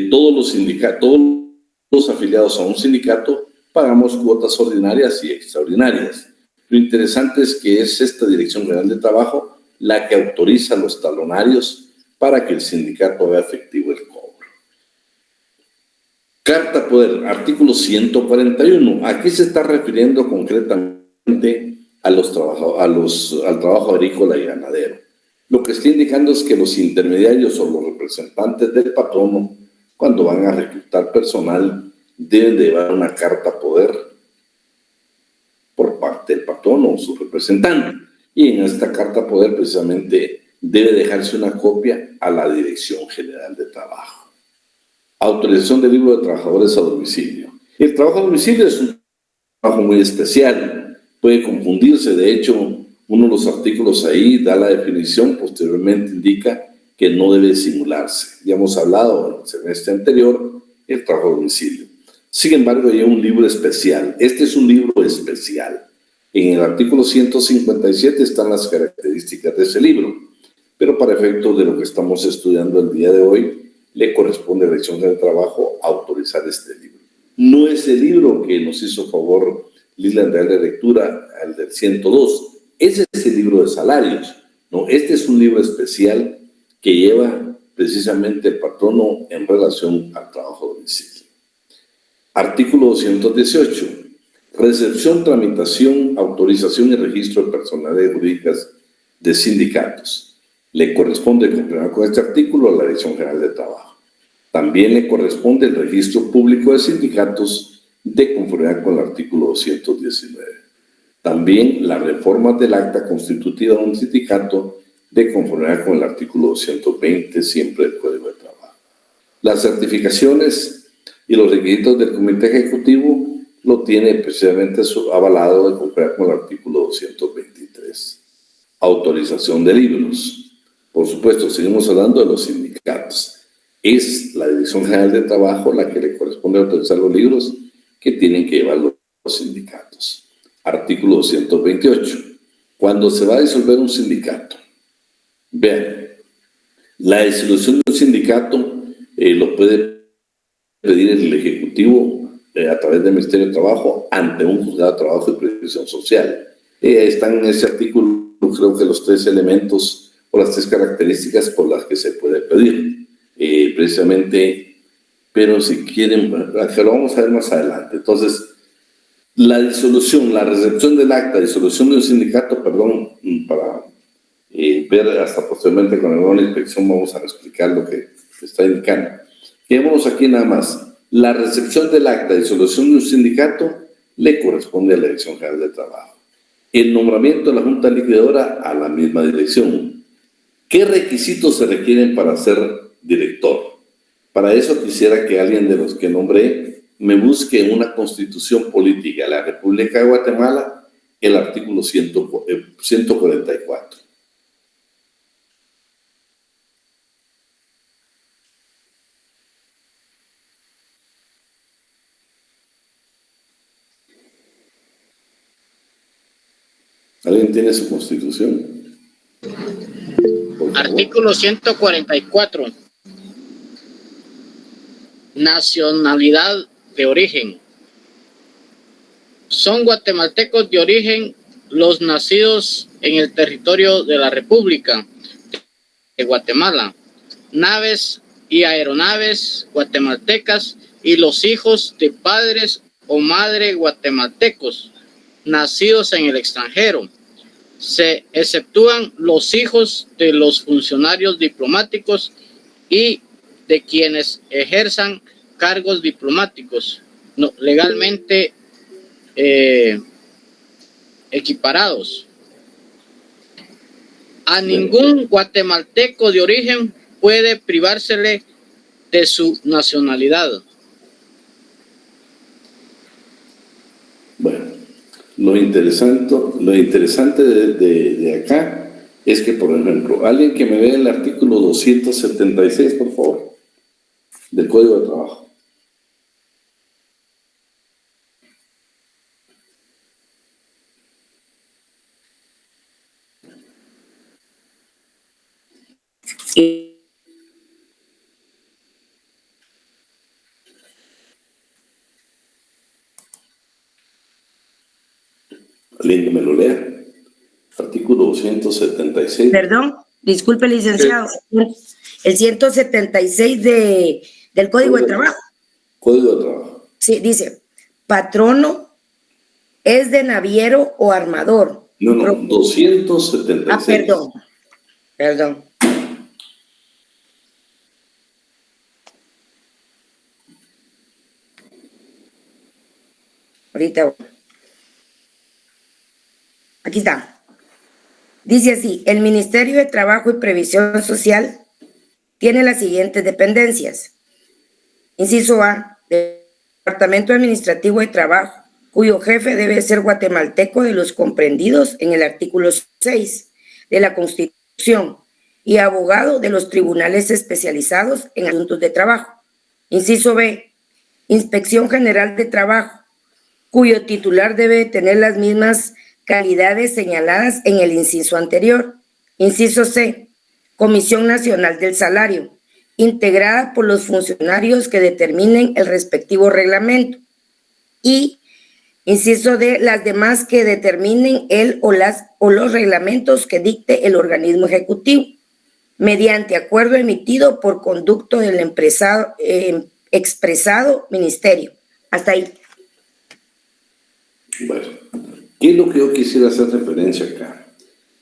todos los afiliados a un sindicato pagamos cuotas ordinarias y extraordinarias. Lo interesante es que es esta Dirección General de Trabajo la que autoriza los talonarios para que el sindicato haga efectivo el cobro. Carta Poder, artículo 141. Aquí se está refiriendo concretamente al trabajo agrícola y ganadero. Lo que está indicando es que los intermediarios o los representantes del patrono, cuando van a reclutar personal, deben de llevar una carta poder por parte del patrono o su representante. Y en esta carta poder precisamente debe dejarse una copia a la Dirección General de Trabajo. Autorización del libro de trabajadores a domicilio. El trabajo a domicilio es un trabajo muy especial, puede confundirse. De hecho, uno de los artículos ahí da la definición, posteriormente indica que no debe simularse. Ya hemos hablado en el semestre anterior el trabajo a domicilio. Sin embargo, hay un libro especial. Este es un libro especial. En el artículo 157 están las características de ese libro, pero para efectos de lo que estamos estudiando el día de hoy, le corresponde a la Dirección del Trabajo autorizar este libro. No es el libro que nos hizo favor Liland de lectura, al del 102. Ese es el libro de salarios. No, este es un libro especial que lleva precisamente el patrono en relación al trabajo a domicilio. Artículo 218. Recepción, tramitación, autorización y registro de personalidades jurídicas de sindicatos. Le corresponde cumplir con este artículo a la Dirección General de Trabajo. También le corresponde el registro público de sindicatos de conformidad con el artículo 219. También las reformas del acta constitutiva de un sindicato de conformidad con el artículo 220, siempre del Código de Trabajo. Las certificaciones y los requisitos del Comité Ejecutivo lo tiene precisamente avalado de conformidad con el artículo 223. Autorización de libros. Por supuesto, seguimos hablando de los sindicatos. Es la Dirección General de Trabajo la que le corresponde autorizar los libros que tienen que llevar los sindicatos. Artículo 228. Cuando se va a disolver un sindicato, vean, la disolución de un sindicato lo puede pedir el Ejecutivo a través del Ministerio de Trabajo ante un juzgado de trabajo y previsión social. Están en ese artículo, creo que los 3 elementos o las 3 características por las que se puede pedir. Precisamente, pero si quieren, que lo vamos a ver más adelante. Entonces, la disolución, la recepción del acta, disolución de un sindicato, perdón, para ver hasta posteriormente con la inspección vamos a explicar lo que se está indicando. Quedémonos aquí nada más. La recepción del acta, disolución de un sindicato, le corresponde a la Dirección General de Trabajo. El nombramiento de la Junta Liquidadora a la misma dirección. ¿Qué requisitos se requieren para ser director? Para eso quisiera que alguien de los que nombré me busque en una constitución política de la República de Guatemala el artículo 144. ¿Alguien tiene su constitución? Artículo 144. Nacionalidad de origen. Son guatemaltecos de origen los nacidos en el territorio de la República de Guatemala, naves y aeronaves guatemaltecas y los hijos de padres o madre guatemaltecos nacidos en el extranjero. Se exceptúan los hijos de los funcionarios diplomáticos y de quienes ejerzan cargos diplomáticos legalmente equiparados. A ningún guatemalteco de origen puede privársele de su nacionalidad. Bueno, lo interesante de acá es que, por ejemplo, alguien que me vea el artículo 276, por favor, del Código de Trabajo. Alguien que me lo lea. Artículo 276. Perdón, disculpe, licenciado. El 176 del Código de Trabajo. Código de Trabajo. Sí, dice, patrono es de naviero o armador. No, 276. Ah, perdón. Ahorita. Aquí está. Dice así, el Ministerio de Trabajo y Previsión Social tiene las siguientes dependencias. Inciso A, Departamento Administrativo de Trabajo, cuyo jefe debe ser guatemalteco de los comprendidos en el artículo 6 de la Constitución y abogado de los tribunales especializados en asuntos de trabajo. Inciso B, Inspección General de Trabajo, cuyo titular debe tener las mismas calidades señaladas en el inciso anterior. Inciso C, Comisión Nacional del Salario, integrada por los funcionarios que determinen el respectivo reglamento. Y inciso D, las demás que determinen los reglamentos que dicte el organismo ejecutivo, mediante acuerdo emitido por conducto del expresado ministerio. Hasta ahí. Bueno, ¿qué es lo que yo quisiera hacer referencia acá?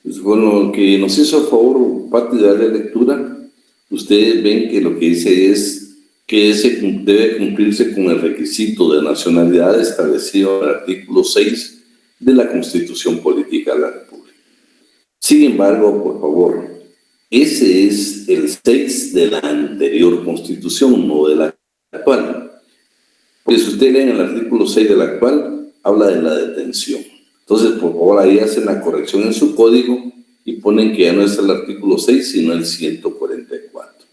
Pues con lo que nos hizo a favor Pati de darle lectura, ustedes ven que lo que dice es que debe cumplirse con el requisito de nacionalidad establecido en el artículo 6 de la Constitución Política de la República. Sin embargo, por favor, ese es el 6 de la anterior Constitución, no de la actual. Pues si usted lee en el artículo 6 de la actual, habla de la detención. Entonces, por favor, ahí hacen la corrección en su código y ponen que ya no es el artículo 6, sino el 144.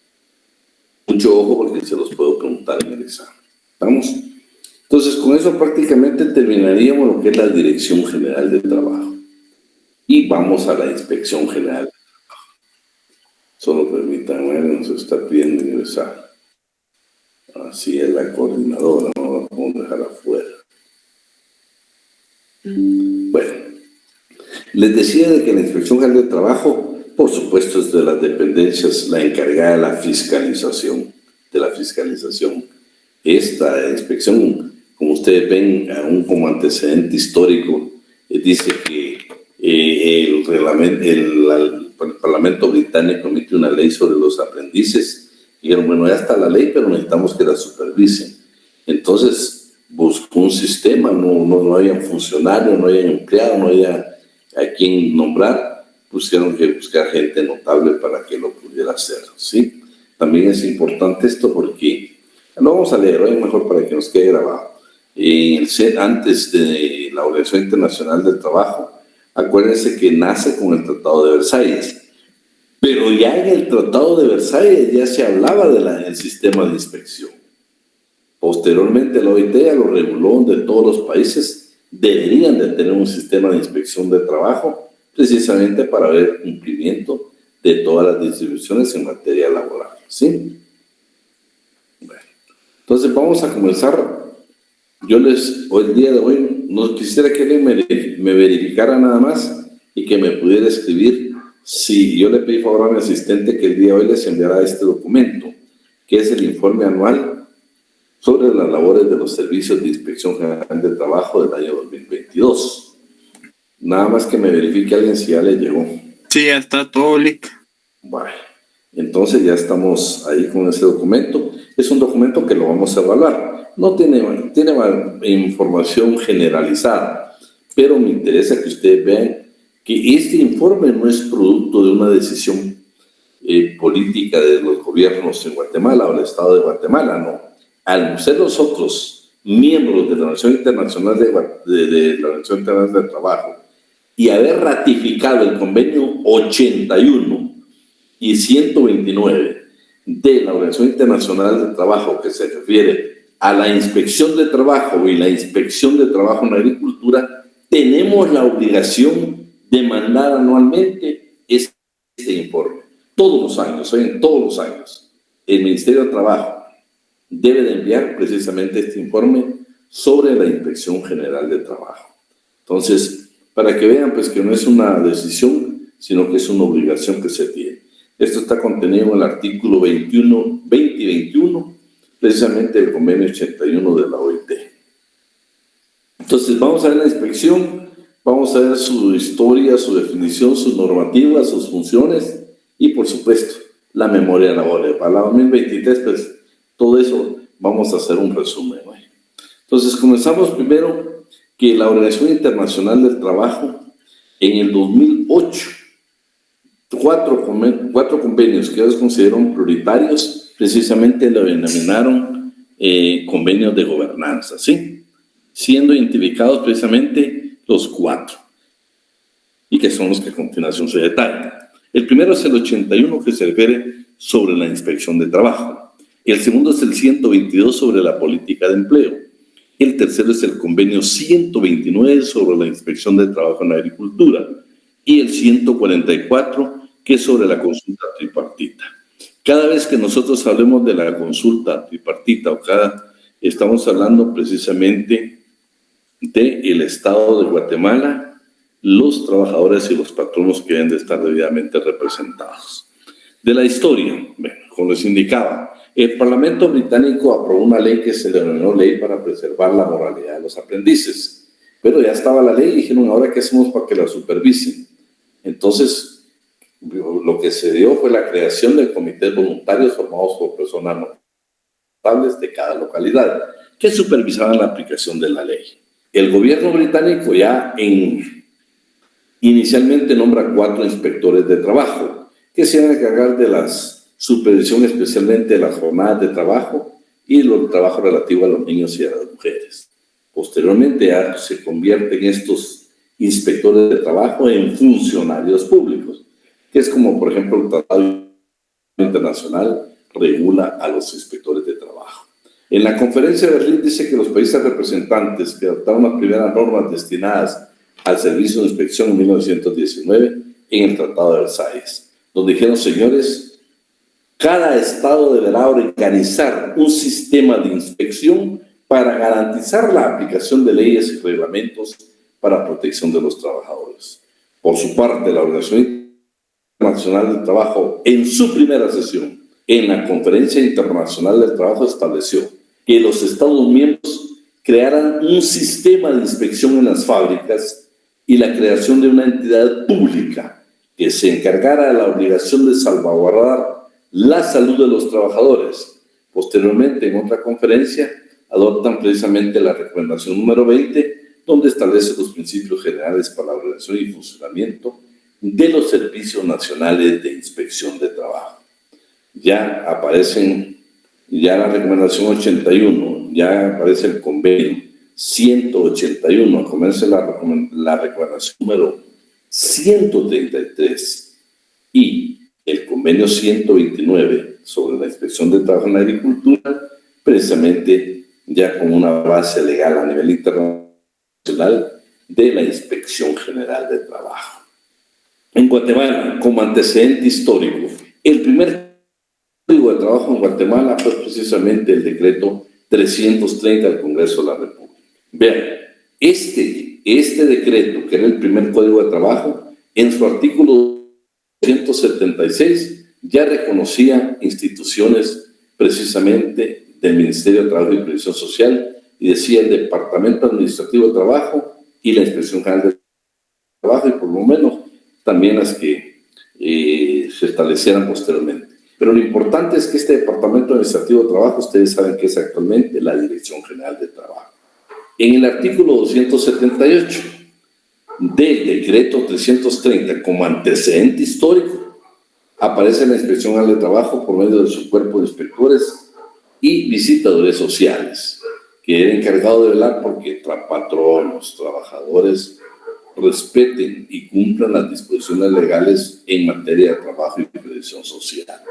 Mucho ojo porque se los puedo preguntar en el examen. ¿Vamos? Entonces, con eso prácticamente terminaríamos lo que es la Dirección General de Trabajo. Y vamos a la Inspección General de Trabajo. Solo permítanme, nos está pidiendo ingresar. Así es la coordinadora, no la podemos dejar afuera. Bueno, les decía de que la Inspección General de Trabajo, por supuesto, es de las dependencias la encargada de la fiscalización. Esta inspección, como ustedes ven, aún como antecedente histórico, dice que el Parlamento británico emitió una ley sobre los aprendices. Y dijeron, bueno, ya está la ley, pero necesitamos que la supervisen. Entonces, buscó un sistema, no había funcionarios, no había empleados, no había a quien nombrar, pusieron que buscar gente notable para que lo pudiera hacer, ¿sí? También es importante esto porque, lo vamos a leer hoy mejor para que nos quede grabado. Antes de la Organización Internacional del Trabajo, acuérdense que nace con el Tratado de Versalles, pero ya en el Tratado de Versalles ya se hablaba del sistema de inspección. Posteriormente la OIT ya lo reguló, donde todos los países deberían de tener un sistema de inspección de trabajo, precisamente para ver el cumplimiento de todas las distribuciones en materia laboral, ¿sí? Bueno, entonces vamos a comenzar. El día de hoy, no quisiera que alguien me verificara nada más y que me pudiera escribir si yo le pedí favor a mi asistente que el día de hoy les enviara este documento, que es el informe anual sobre las labores de los servicios de Inspección General de Trabajo del año 2022. Nada más que me verifique alguien si ya le llegó. Sí, ya está todo listo. Bueno, entonces ya estamos ahí con ese documento. Es un documento que lo vamos a evaluar. No tiene información generalizada, pero me interesa que ustedes vean que este informe no es producto de una decisión política de los gobiernos en Guatemala o el Estado de Guatemala, no. Al ser nosotros miembros de la Organización Internacional de la Organización Internacional del Trabajo y haber ratificado el convenio 81 y 129 de la Organización Internacional del Trabajo, que se refiere a la inspección de trabajo y la inspección de trabajo en la agricultura, tenemos la obligación de mandar anualmente este informe. Todos los años, el Ministerio de Trabajo debe de enviar precisamente este informe sobre la Inspección General de Trabajo. Entonces, para que vean pues que no es una decisión, sino que es una obligación que se tiene. Esto está contenido en el artículo 20 y 21, precisamente del convenio 81 de la OIT. Entonces vamos a ver la inspección, vamos a ver su historia, su definición, sus normativas, sus funciones y por supuesto la memoria laboral. Para la 2023 pues todo eso vamos a hacer un resumen, ¿no? Entonces comenzamos primero que la Organización Internacional del Trabajo en el 2008, cuatro convenios que ellos consideraron prioritarios, precisamente lo denominaron convenios de gobernanza, ¿sí? Siendo identificados precisamente los 4, y que son los que a continuación se detallan. El primero es el 81, que se refiere sobre la inspección de trabajo. El segundo es el 122 sobre la política de empleo. El tercero es el convenio 129 sobre la inspección de trabajo en la agricultura. Y el 144, que es sobre la consulta tripartita. Cada vez que nosotros hablemos de la consulta tripartita estamos hablando precisamente del Estado de Guatemala, los trabajadores y los patronos que deben de estar debidamente representados. De la historia, bueno, como les indicaba, el Parlamento británico aprobó una ley que se denominó Ley para preservar la moralidad de los aprendices, pero ya estaba la ley y dijeron, ¿ahora qué hacemos para que la supervisen? Entonces, lo que se dio fue la creación de comités voluntarios formados por personas notables de cada localidad que supervisaban la aplicación de la ley. El gobierno británico ya inicialmente nombra 4 inspectores de trabajo que se van a encargar de la supervisión especialmente de las jornadas de trabajo y el trabajo relativo a los niños y a las mujeres. Posteriormente ya se convierten estos inspectores de trabajo en funcionarios públicos, que es como por ejemplo el Tratado Internacional regula a los inspectores de trabajo. En la conferencia de Berlín dice que los países representantes que adoptaron las primeras normas destinadas al servicio de inspección en 1919 en el Tratado de Versalles, donde dijeron, señores, cada estado deberá organizar un sistema de inspección para garantizar la aplicación de leyes y reglamentos para protección de los trabajadores. Por su parte, la Organización Internacional del Trabajo, en su primera sesión, en la Conferencia Internacional del Trabajo, estableció que los Estados miembros crearan un sistema de inspección en las fábricas y la creación de una entidad pública que se encargara de la obligación de salvaguardar la salud de los trabajadores. Posteriormente, en otra conferencia, adoptan precisamente la recomendación número 20, donde establece los principios generales para la organización y funcionamiento de los servicios nacionales de inspección de trabajo. Ya aparecen, ya la recomendación 81, ya aparece el convenio 181, comienza la recomendación número 133 y el convenio 129 sobre la inspección de trabajo en la agricultura, precisamente ya con una base legal a nivel internacional de la Inspección General de Trabajo. En Guatemala, como antecedente histórico, el primer código de trabajo en Guatemala fue precisamente el decreto 330 del Congreso de la República. Vean, este decreto, que era el primer código de trabajo, en su artículo 176 ya reconocía instituciones precisamente del Ministerio de Trabajo y Previsión Social y decía el Departamento Administrativo de Trabajo y la Inspección General de Trabajo y por lo menos también las que se establecieran posteriormente. Pero lo importante es que este Departamento Administrativo de Trabajo, ustedes saben que es actualmente la Dirección General de Trabajo. En el artículo 278 del decreto 330 como antecedente histórico aparece la Inspección General de Trabajo por medio de su cuerpo de inspectores y visitadores sociales, que era encargado de velar porque patronos, trabajadores respeten y cumplan las disposiciones legales en materia de trabajo y previsión social.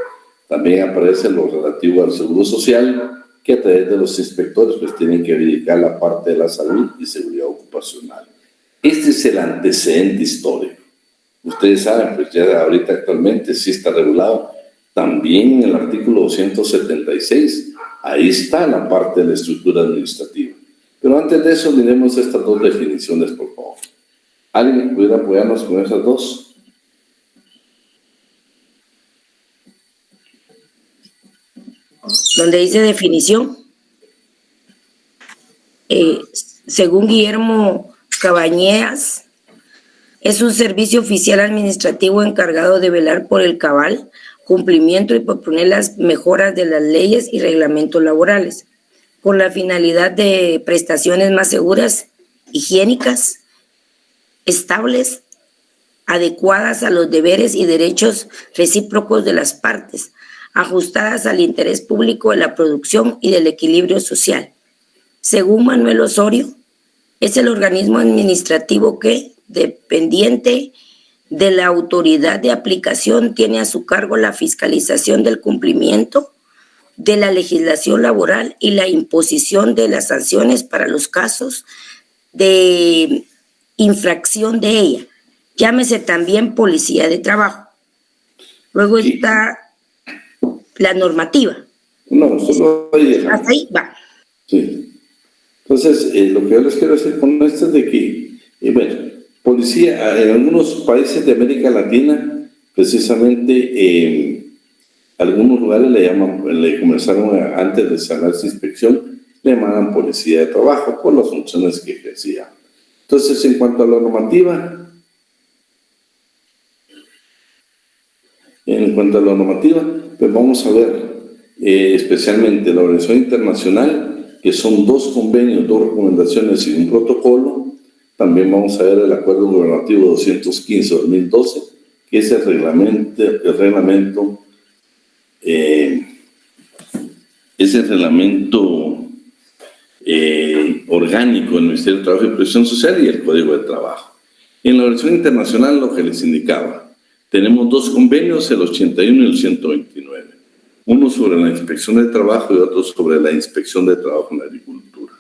También aparece lo relativo al seguro social, que a través de los inspectores pues tienen que verificar la parte de la salud y seguridad ocupacional. Este es el antecedente histórico. Ustedes saben, pues ya ahorita actualmente sí está regulado. También en el artículo 276, ahí está la parte de la estructura administrativa. Pero antes de eso, miremos estas dos definiciones, por favor. ¿Alguien pudiera apoyarnos con esas dos? Donde dice definición, según Guillermo Cabañeas, es un servicio oficial administrativo encargado de velar por el cabal cumplimiento y proponer las mejoras de las leyes y reglamentos laborales, con la finalidad de prestaciones más seguras, higiénicas, estables, adecuadas a los deberes y derechos recíprocos de las partes, ajustadas al interés público de la producción y del equilibrio social. Según Manuel Osorio, es el organismo administrativo que, dependiente de la autoridad de aplicación, tiene a su cargo la fiscalización del cumplimiento de la legislación laboral y la imposición de las sanciones para los casos de infracción de ella. Llámese también policía de trabajo. Luego está la normativa. No, solo ahí. Hasta ahí va. Sí. Entonces, lo que yo les quiero decir con esto es de que, bueno, policía, en algunos países de América Latina, precisamente, algunos lugares le comenzaron antes de cerrar esa inspección, le llamaban policía de trabajo por las funciones que ejercía. Entonces, en cuanto a la normativa, pues vamos a ver, especialmente la Organización Internacional, que son 2 convenios, 2 recomendaciones y un protocolo. También vamos a ver el Acuerdo Gubernativo 215-2012, que es el reglamento orgánico del Ministerio de Trabajo y Previsión Social y el Código de Trabajo. En la Organización Internacional, lo que les indicaba, tenemos 2 convenios, el 81 y el 129. Uno sobre la inspección de trabajo y otro sobre la inspección de trabajo en la agricultura.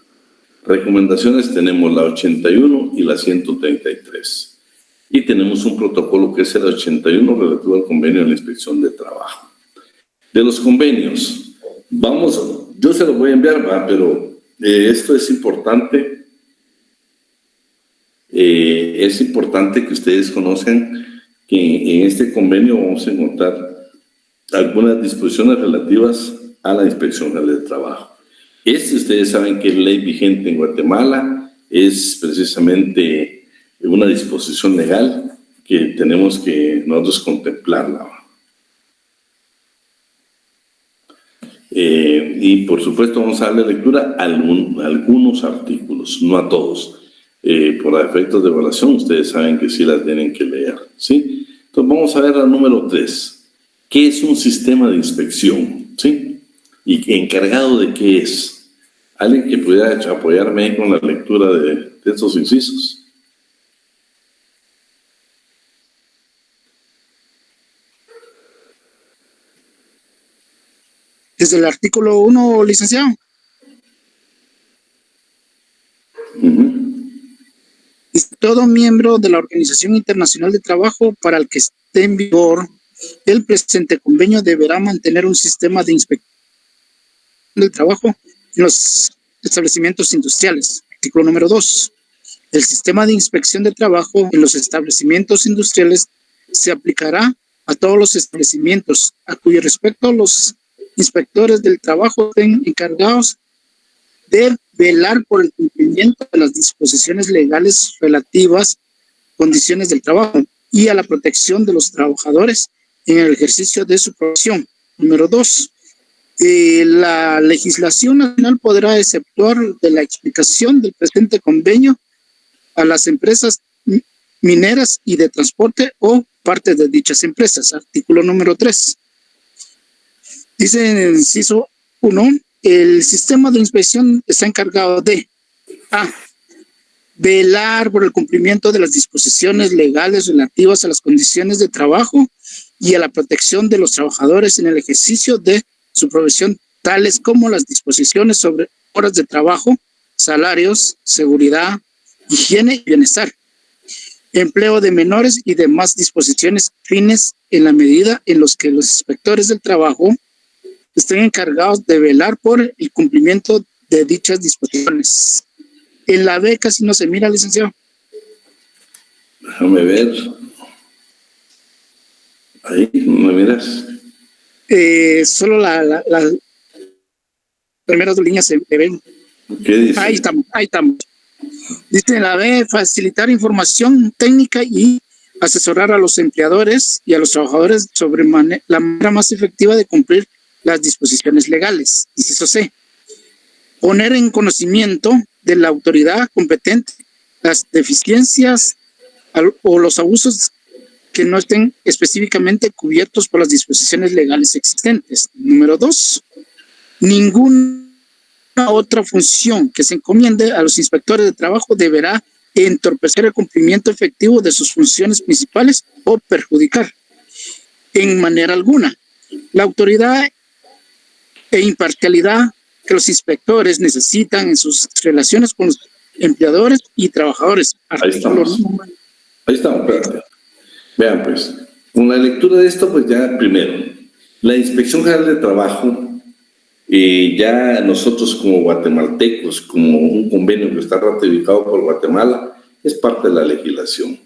Recomendaciones tenemos la 81 y la 133. Y tenemos un protocolo que es el 81 relativo al convenio de la inspección de trabajo. De los convenios, yo se los voy a enviar, pero esto es importante. Es importante que ustedes conozcan que en este convenio vamos a encontrar algunas disposiciones relativas a la inspección del trabajo. Ustedes saben que es ley vigente en Guatemala, es precisamente una disposición legal que tenemos que nosotros contemplarla. Y por supuesto vamos a darle lectura a algunos artículos, no a todos. Por efectos de evaluación, ustedes saben que sí las tienen que leer, ¿sí? Entonces vamos a ver la número 3. ¿Qué es un sistema de inspección? ¿Sí? ¿Y encargado de qué es? ¿Alguien que pudiera apoyarme con la lectura de estos incisos? Desde el artículo 1, licenciado. Todo miembro de la Organización Internacional de Trabajo para el que esté en vigor el presente convenio deberá mantener un sistema de inspección del trabajo en los establecimientos industriales. Artículo número 2. El sistema de inspección de trabajo en los establecimientos industriales se aplicará a todos los establecimientos a cuyo respecto los inspectores del trabajo estén encargados de velar por el cumplimiento de las disposiciones legales relativas a condiciones del trabajo y a la protección de los trabajadores en el ejercicio de su profesión. Número 2. La legislación nacional podrá exceptuar de la explicación del presente convenio a las empresas mineras y de transporte o parte de dichas empresas. Artículo número 3. Dice en el inciso 1, el sistema de inspección está encargado de A. Velar por el cumplimiento de las disposiciones legales relativas a las condiciones de trabajo y a la protección de los trabajadores en el ejercicio de su profesión, tales como las disposiciones sobre horas de trabajo, salarios, seguridad, higiene y bienestar, empleo de menores y demás disposiciones fines en la medida en los que los inspectores del trabajo estén encargados de velar por el cumplimiento de dichas disposiciones. En la B casi no se mira, licenciado. Déjame ver. Ahí, ¿me miras? Solo las primeras dos líneas se ven. ¿Qué dice? Ahí estamos. Dice la B, facilitar información técnica y asesorar a los empleadores y a los trabajadores sobre la manera más efectiva de cumplir las disposiciones legales. Inciso C, poner en conocimiento de la autoridad competente las deficiencias o los abusos que no estén específicamente cubiertos por las disposiciones legales existentes. Número 2, ninguna otra función que se encomiende a los inspectores de trabajo deberá entorpecer el cumplimiento efectivo de sus funciones principales o perjudicar en manera alguna la autoridad e imparcialidad que los inspectores necesitan en sus relaciones con los empleadores y trabajadores. Ahí estamos. Espérate. Vean, pues, con la lectura de esto, pues ya primero, la Inspección General de Trabajo, ya nosotros como guatemaltecos, como un convenio que está ratificado por Guatemala, es parte de la legislación.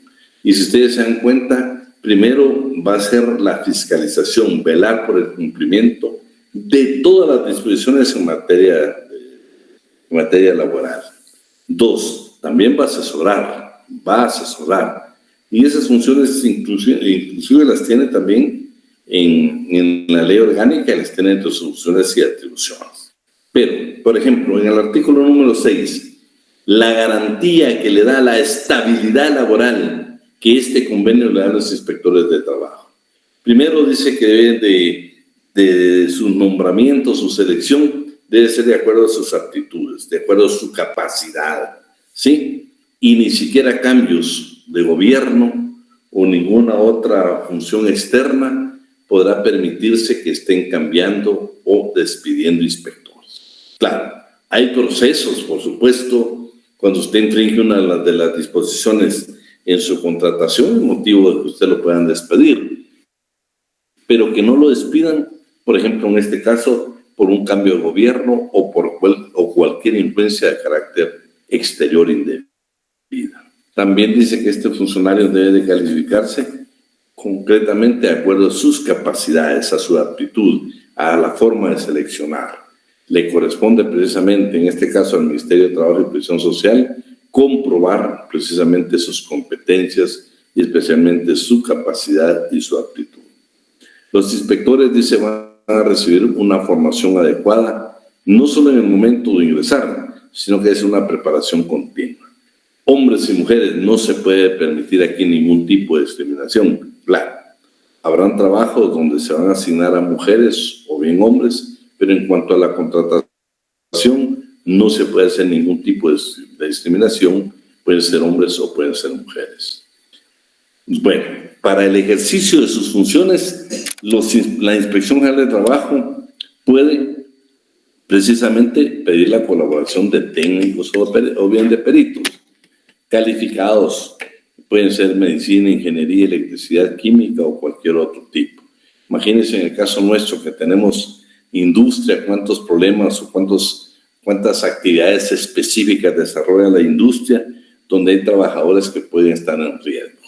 Y si ustedes se dan cuenta, primero va a ser la fiscalización, velar por el cumplimiento de todas las disposiciones en materia laboral. 2, también va a asesorar. Y esas funciones inclusive las tiene también en la ley orgánica, las tiene entre sus funciones y atribuciones. Pero, por ejemplo, en el artículo número 6, la garantía que le da la estabilidad laboral que este convenio le da a los inspectores de trabajo. Primero dice que deben de su nombramiento, su selección, debe ser de acuerdo a sus aptitudes, de acuerdo a su capacidad, ¿sí? Y ni siquiera cambios de gobierno o ninguna otra función externa podrá permitirse que estén cambiando o despidiendo inspectores. Claro, hay procesos, por supuesto, cuando usted infringe una de las disposiciones en su contratación, el motivo de que usted lo puedan despedir, pero que no lo despidan, por ejemplo, en este caso, por un cambio de gobierno o por cualquier influencia de carácter exterior indebida. También dice que este funcionario debe de calificarse concretamente de acuerdo a sus capacidades, a su aptitud, a la forma de seleccionar. Le corresponde precisamente, en este caso al Ministerio de Trabajo y Previsión Social, comprobar precisamente sus competencias y especialmente su capacidad y su aptitud. Los inspectores, dice, van a recibir una formación adecuada, no solo en el momento de ingresar, sino que es una preparación continua. Hombres y mujeres, no se puede permitir aquí ningún tipo de discriminación. Claro, habrán trabajos donde se van a asignar a mujeres o bien hombres, pero en cuanto a la contratación, no se puede hacer ningún tipo de discriminación, pueden ser hombres o pueden ser mujeres. Bueno, para el ejercicio de sus funciones, la Inspección General de Trabajo puede precisamente pedir la colaboración de técnicos o bien de peritos calificados, pueden ser medicina, ingeniería, electricidad, química o cualquier otro tipo. Imagínense en el caso nuestro que tenemos industria, cuántos problemas o cuántas actividades específicas desarrolla la industria donde hay trabajadores que pueden estar en riesgo.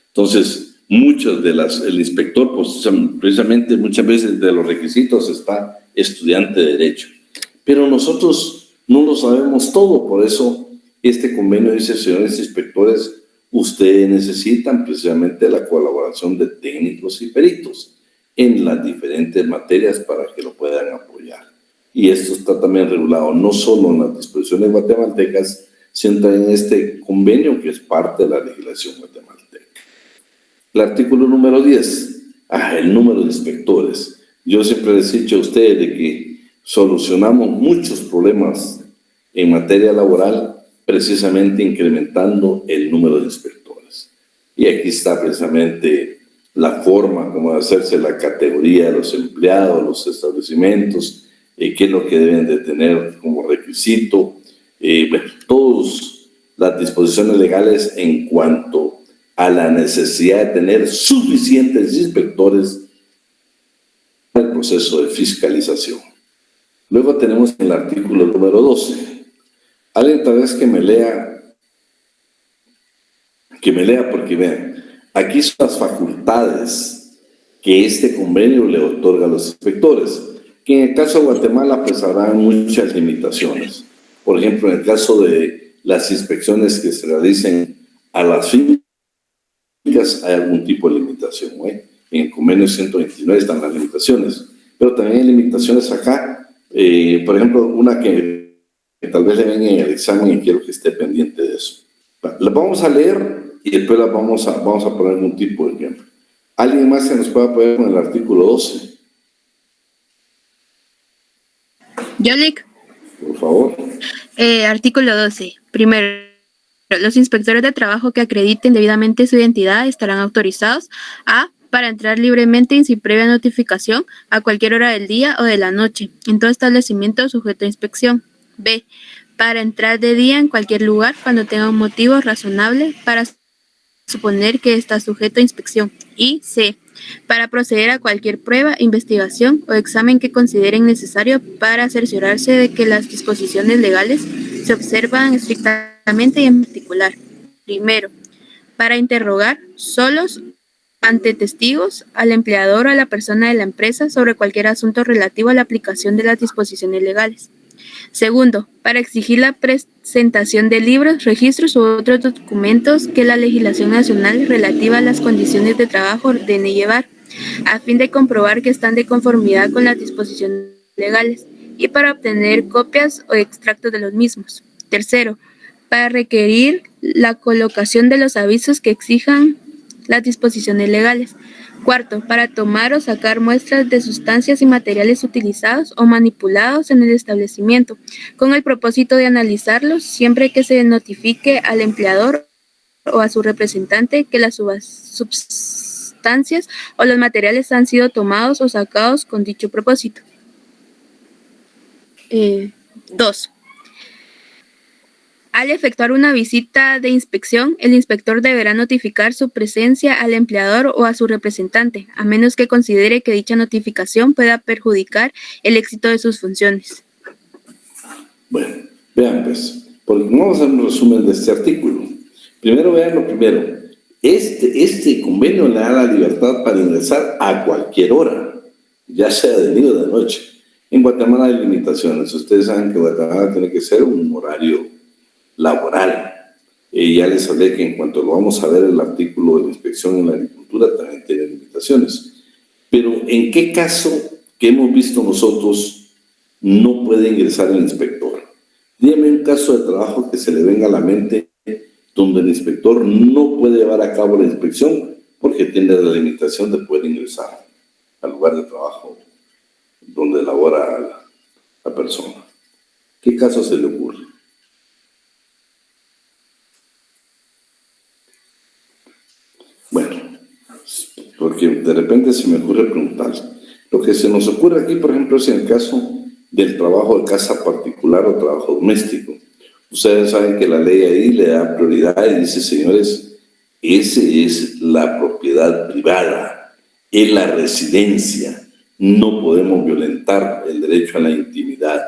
Entonces, el inspector, pues, precisamente muchas veces de los requisitos está estudiante de Derecho. Pero nosotros no lo sabemos todo, por eso este convenio dice, señores inspectores, ustedes necesitan precisamente la colaboración de técnicos y peritos en las diferentes materias para que lo puedan apoyar. Y esto está también regulado no solo en las disposiciones guatemaltecas, sino en este convenio que es parte de la legislación guatemalteca. El artículo número 10, el número de inspectores. Yo siempre les he dicho a ustedes de que solucionamos muchos problemas en materia laboral precisamente incrementando el número de inspectores. Y aquí está precisamente la forma como de hacerse la categoría de los empleados, los establecimientos, qué es lo que deben de tener como requisito, todas las disposiciones legales en cuanto a la necesidad de tener suficientes inspectores para el proceso de fiscalización. Luego tenemos el artículo número 12. Alguien tal vez que me lea que me lea porque vean, aquí son las facultades que este convenio le otorga a los inspectores, que en el caso de Guatemala pues habrá muchas limitaciones. Por ejemplo, en el caso de las inspecciones que se realicen a las fincas hay algún tipo de limitación, ¿eh? En el convenio 129 están las limitaciones, pero también hay limitaciones acá, por ejemplo, una que tal vez le ven en el examen y quiero que esté pendiente de eso. La vamos a leer y después la vamos a poner un tipo de ejemplo. ¿Alguien más que nos pueda poner con el artículo 12? Yolik, Por favor. artículo 12. Primero, los inspectores de trabajo que acrediten debidamente su identidad estarán autorizados a para entrar libremente y sin previa notificación a cualquier hora del día o de la noche en todo establecimiento sujeto a inspección. B. Para entrar de día en cualquier lugar cuando tenga un motivo razonable para suponer que está sujeto a inspección. Y C. Para proceder a cualquier prueba, investigación o examen que consideren necesario para cerciorarse de que las disposiciones legales se observan estrictamente y en particular. Primero, para interrogar solos ante testigos al empleador o a la persona de la empresa sobre cualquier asunto relativo a la aplicación de las disposiciones legales. Segundo, para exigir la presentación de libros, registros u otros documentos que la legislación nacional relativa a las condiciones de trabajo ordene llevar, a fin de comprobar que están de conformidad con las disposiciones legales y para obtener copias o extractos de los mismos. Tercero, para requerir la colocación de los avisos que exijan las disposiciones legales. Cuarto, para tomar o sacar muestras de sustancias y materiales utilizados o manipulados en el establecimiento, con el propósito de analizarlos siempre que se notifique al empleador o a su representante que las sustancias o los materiales han sido tomados o sacados con dicho propósito. 2. Al efectuar una visita de inspección, el inspector deberá notificar su presencia al empleador o a su representante, a menos que considere que dicha notificación pueda perjudicar el éxito de sus funciones. Bueno, vean pues, porque vamos a hacer un resumen de este artículo. Primero vean lo primero. Este convenio le da la libertad para ingresar a cualquier hora, ya sea de día o de noche. En Guatemala hay limitaciones. Ustedes saben que Guatemala tiene que ser un horario laboral. Ya les hablé que en cuanto lo vamos a ver el artículo de la inspección en la agricultura también tiene limitaciones. Pero ¿en qué caso que hemos visto nosotros no puede ingresar el inspector? Dígame un caso de trabajo que se le venga a la mente donde el inspector no puede llevar a cabo la inspección porque tiene la limitación de poder ingresar al lugar de trabajo donde labora la persona. ¿Qué caso se le ocurre? Bueno, porque de repente se me ocurre preguntar. Lo que se nos ocurre aquí, por ejemplo, es en el caso del trabajo de casa particular o trabajo doméstico. Ustedes saben que la ley ahí le da prioridad y dice, señores, ese es la propiedad privada, es la residencia. No podemos violentar el derecho a la intimidad.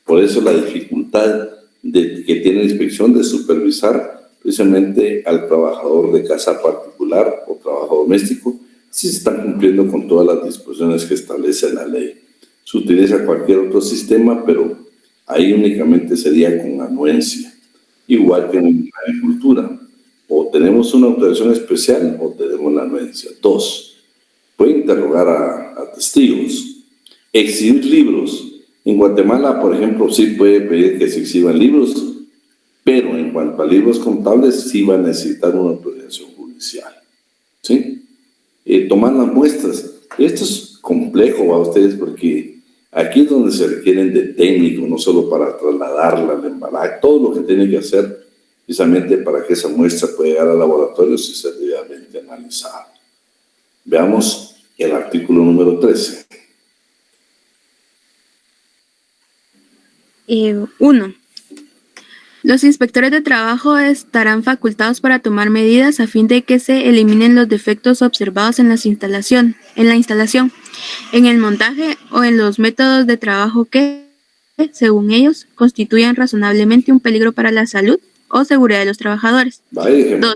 Por eso la dificultad que tiene la inspección de supervisar precisamente al trabajador de casa particular o trabajo doméstico, si se están cumpliendo con todas las disposiciones que establece la ley. Se utiliza cualquier otro sistema, pero ahí únicamente sería con anuencia, igual que en la agricultura. O tenemos una autorización especial o tenemos la anuencia. 2. Puede interrogar a testigos, exhibir libros. En Guatemala, por ejemplo, sí puede pedir que se exhiban libros, pero en cuanto a libros contables, sí va a necesitar una autorización judicial. ¿Sí? Tomar las muestras. Esto es complejo a ustedes porque aquí es donde se requieren de técnicos, no solo para trasladarla al embalaje, todo lo que tiene que hacer precisamente para que esa muestra pueda llegar al laboratorio si se debidamente analizada. Veamos el artículo número 13. 1. Los inspectores de trabajo estarán facultados para tomar medidas a fin de que se eliminen los defectos observados en la instalación, en el montaje o en los métodos de trabajo que, según ellos, constituyan razonablemente un peligro para la salud o seguridad de los trabajadores. Vaya, Dos.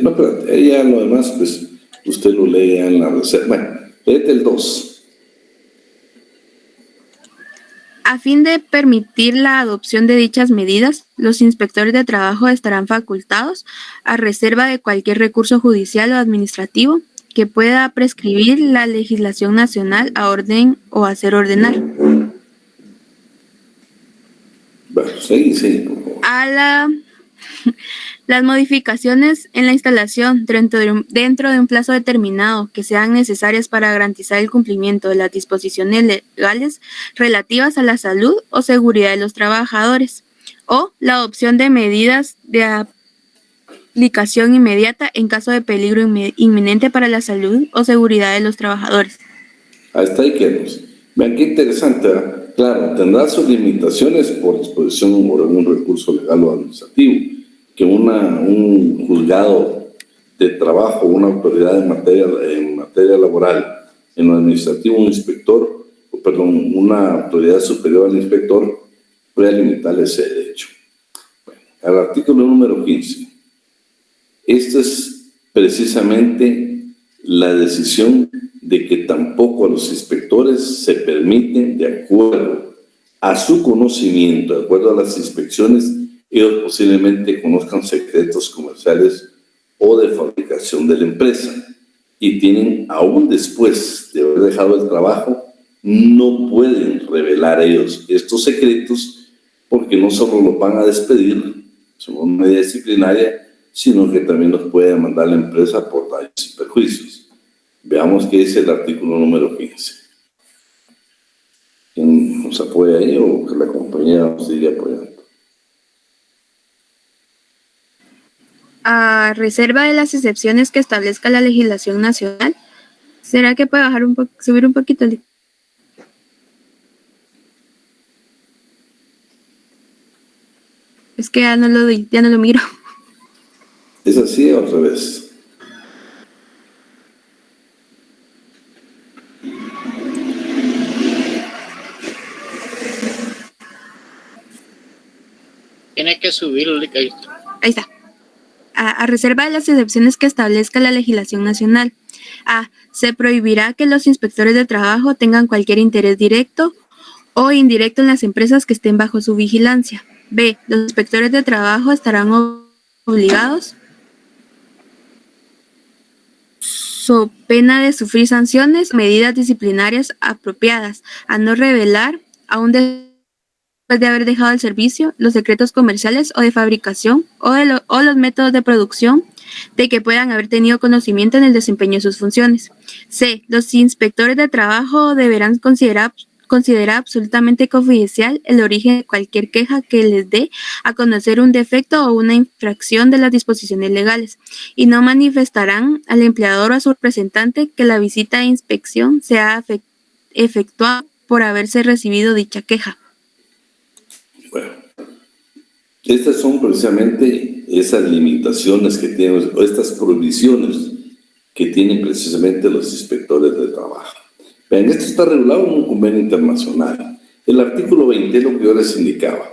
no, espérate, ahí ya lo demás, pues usted lo lee en la reserva. Bueno, léete el 2. A fin de permitir la adopción de dichas medidas, los inspectores de trabajo estarán facultados, a reserva de cualquier recurso judicial o administrativo que pueda prescribir la legislación nacional a orden o hacer ordenar. Bueno, sí, por favor. Las modificaciones en la instalación dentro de un plazo determinado que sean necesarias para garantizar el cumplimiento de las disposiciones legales relativas a la salud o seguridad de los trabajadores, o la adopción de medidas de aplicación inmediata en caso de peligro inminente para la salud o seguridad de los trabajadores. Hasta ahí quedamos. Vean qué interesante, ¿verdad? Claro, tendrá sus limitaciones por disposición o por algún recurso legal o administrativo, que un juzgado de trabajo, una autoridad en materia laboral, en lo administrativo, una autoridad superior al inspector pueda limitar ese derecho. Bueno, al artículo número 15. Esta es precisamente la decisión de que tampoco a los inspectores se permiten, de acuerdo a su conocimiento, de acuerdo a las inspecciones, ellos posiblemente conozcan secretos comerciales o de fabricación de la empresa y tienen, aún después de haber dejado el trabajo, no pueden revelar ellos estos secretos porque no solo los van a despedir, son una medida disciplinaria, sino que también los puede demandar la empresa por daños y perjuicios. Veamos qué dice el artículo número 15. ¿Quién nos apoya ahí o que la compañía nos sigue apoyando? A reserva de las excepciones que establezca la legislación nacional. ¿Será que puede bajar subir un poquito? Es que ya no lo miro. ¿Es así o al revés? Tiene que subirlo. Ahí está. A reserva de las excepciones que establezca la legislación nacional. A. Se prohibirá que los inspectores de trabajo tengan cualquier interés directo o indirecto en las empresas que estén bajo su vigilancia. B. Los inspectores de trabajo estarán obligados, so pena de sufrir sanciones, medidas disciplinarias apropiadas, a no revelar, aún después de haber dejado el servicio, los secretos comerciales o de fabricación o los métodos de producción de que puedan haber tenido conocimiento en el desempeño de sus funciones. C. Los inspectores de trabajo deberán considerar absolutamente confidencial el origen de cualquier queja que les dé a conocer un defecto o una infracción de las disposiciones legales y no manifestarán al empleador o a su representante que la visita de inspección sea efectuada por haberse recibido dicha queja. Bueno, estas son precisamente esas limitaciones que tienen, o estas prohibiciones que tienen precisamente los inspectores de trabajo. Vean, esto está regulado en un convenio internacional. El artículo 20 es lo que yo les indicaba.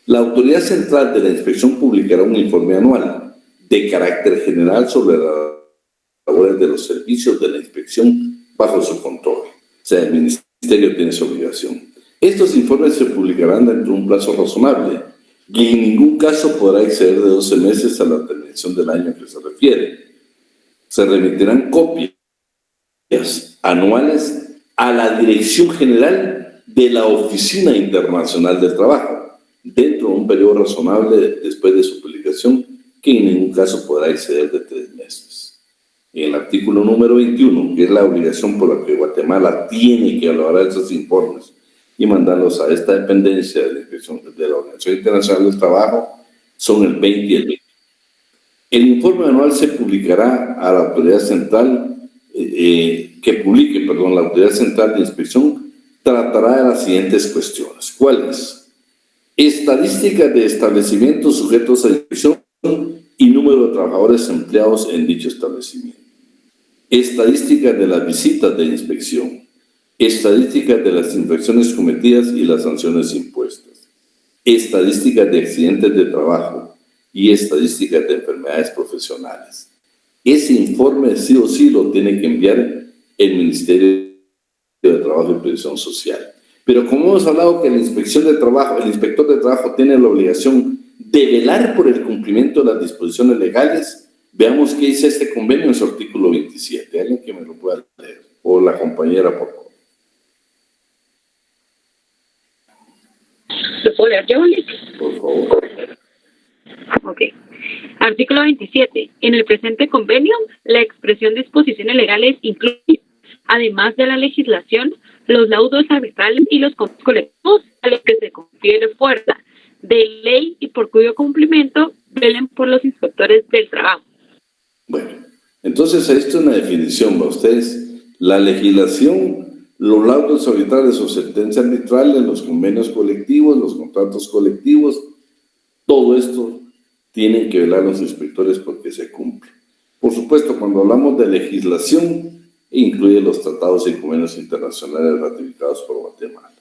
La autoridad central de la inspección publicará un informe anual de carácter general sobre las labores de los servicios de la inspección bajo su control. O sea, el ministerio tiene esa obligación. Estos informes se publicarán dentro de un plazo razonable y en ningún caso podrá exceder de 12 meses a la terminación del año a que se refiere. Se remitirán copias anuales a la Dirección General de la Oficina Internacional del Trabajo, dentro de un periodo razonable después de su publicación, que en ningún caso podrá exceder de 3 meses. En el artículo número 21, que es la obligación por la que Guatemala tiene que elaborar esos informes y mandarlos a esta dependencia de la Inspección de la Organización Internacional del Trabajo, son el 20 y el 20. El informe anual se publicará a la autoridad central, la autoridad central de inspección tratará de las siguientes cuestiones. ¿Cuáles? Estadísticas de establecimientos sujetos a inspección y número de trabajadores empleados en dicho establecimiento. Estadísticas de las visitas de inspección. Estadísticas de las infracciones cometidas y las sanciones impuestas. Estadísticas de accidentes de trabajo y estadísticas de enfermedades profesionales. Ese informe sí o sí lo tiene que enviar el Ministerio de Trabajo y Previsión Social. Pero como hemos hablado que la inspección de trabajo, el inspector de trabajo tiene la obligación de velar por el cumplimiento de las disposiciones legales, veamos qué dice este convenio en su artículo 27. ¿Alguien que me lo pueda leer? O la compañera, por favor. ¿Lo puedo leer yo, Nick? Por favor. Ok. Artículo 27. En el presente convenio, la expresión de disposiciones legales incluye, además de la legislación, los laudos arbitrales y los convenios colectivos a los que se confiere fuerza de ley y por cuyo cumplimiento velen por los inspectores del trabajo. Bueno, entonces esto es una definición para ustedes. La legislación, los laudos arbitrales o sentencias arbitrales, los convenios colectivos, los contratos colectivos, todo esto tienen que velar los inspectores porque se cumple. Por supuesto, cuando hablamos de legislación, incluye los tratados y convenios internacionales ratificados por Guatemala.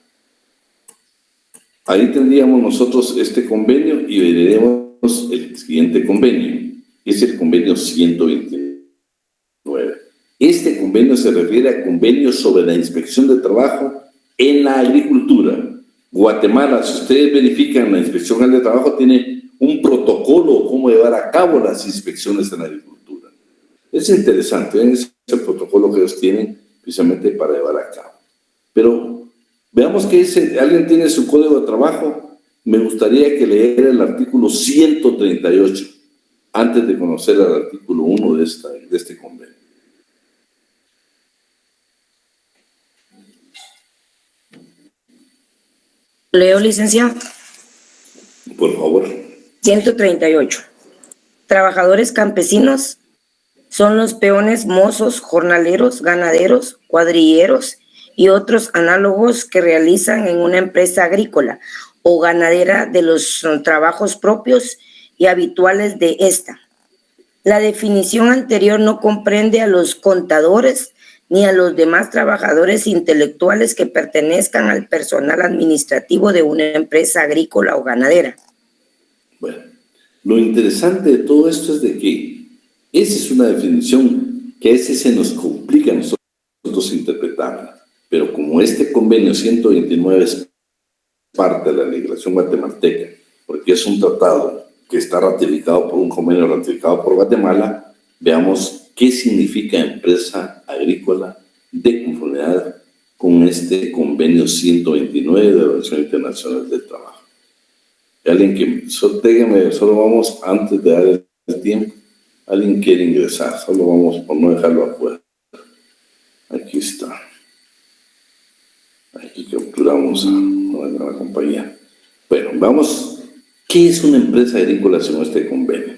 Ahí tendríamos nosotros este convenio y veremos el siguiente convenio, que es el convenio 129. Este convenio se refiere a convenios sobre la inspección de trabajo en la agricultura. Guatemala, si ustedes verifican, la Inspección de Trabajo tiene un protocolo de cómo llevar a cabo las inspecciones en la agricultura. Es interesante, es el protocolo que ellos tienen precisamente para llevar a cabo. Pero veamos qué dice. ¿Alguien tiene su código de trabajo? Me gustaría que leyera el artículo 138 antes de conocer el artículo 1 de este convenio. Leo, licenciado. Por favor. 138. Trabajadores campesinos son los peones, mozos, jornaleros, ganaderos, cuadrilleros y otros análogos que realizan en una empresa agrícola o ganadera de los trabajos propios y habituales de esta. La definición anterior no comprende a los contadores ni a los demás trabajadores intelectuales que pertenezcan al personal administrativo de una empresa agrícola o ganadera. Bueno, lo interesante de todo esto es de que esa es una definición que a veces se nos complica a nosotros interpretarla, pero como este convenio 129 es parte de la legislación guatemalteca, porque es un tratado que está ratificado por un convenio ratificado por Guatemala, veamos qué significa empresa agrícola de conformidad con este convenio 129 de la Organización Internacional del Trabajo. Alguien que, solo vamos antes de dar el tiempo, alguien quiere ingresar, solo vamos por no dejarlo afuera. Aquí está. Aquí capturamos a la compañía. Bueno, vamos. ¿Qué es una empresa agrícola según este convenio?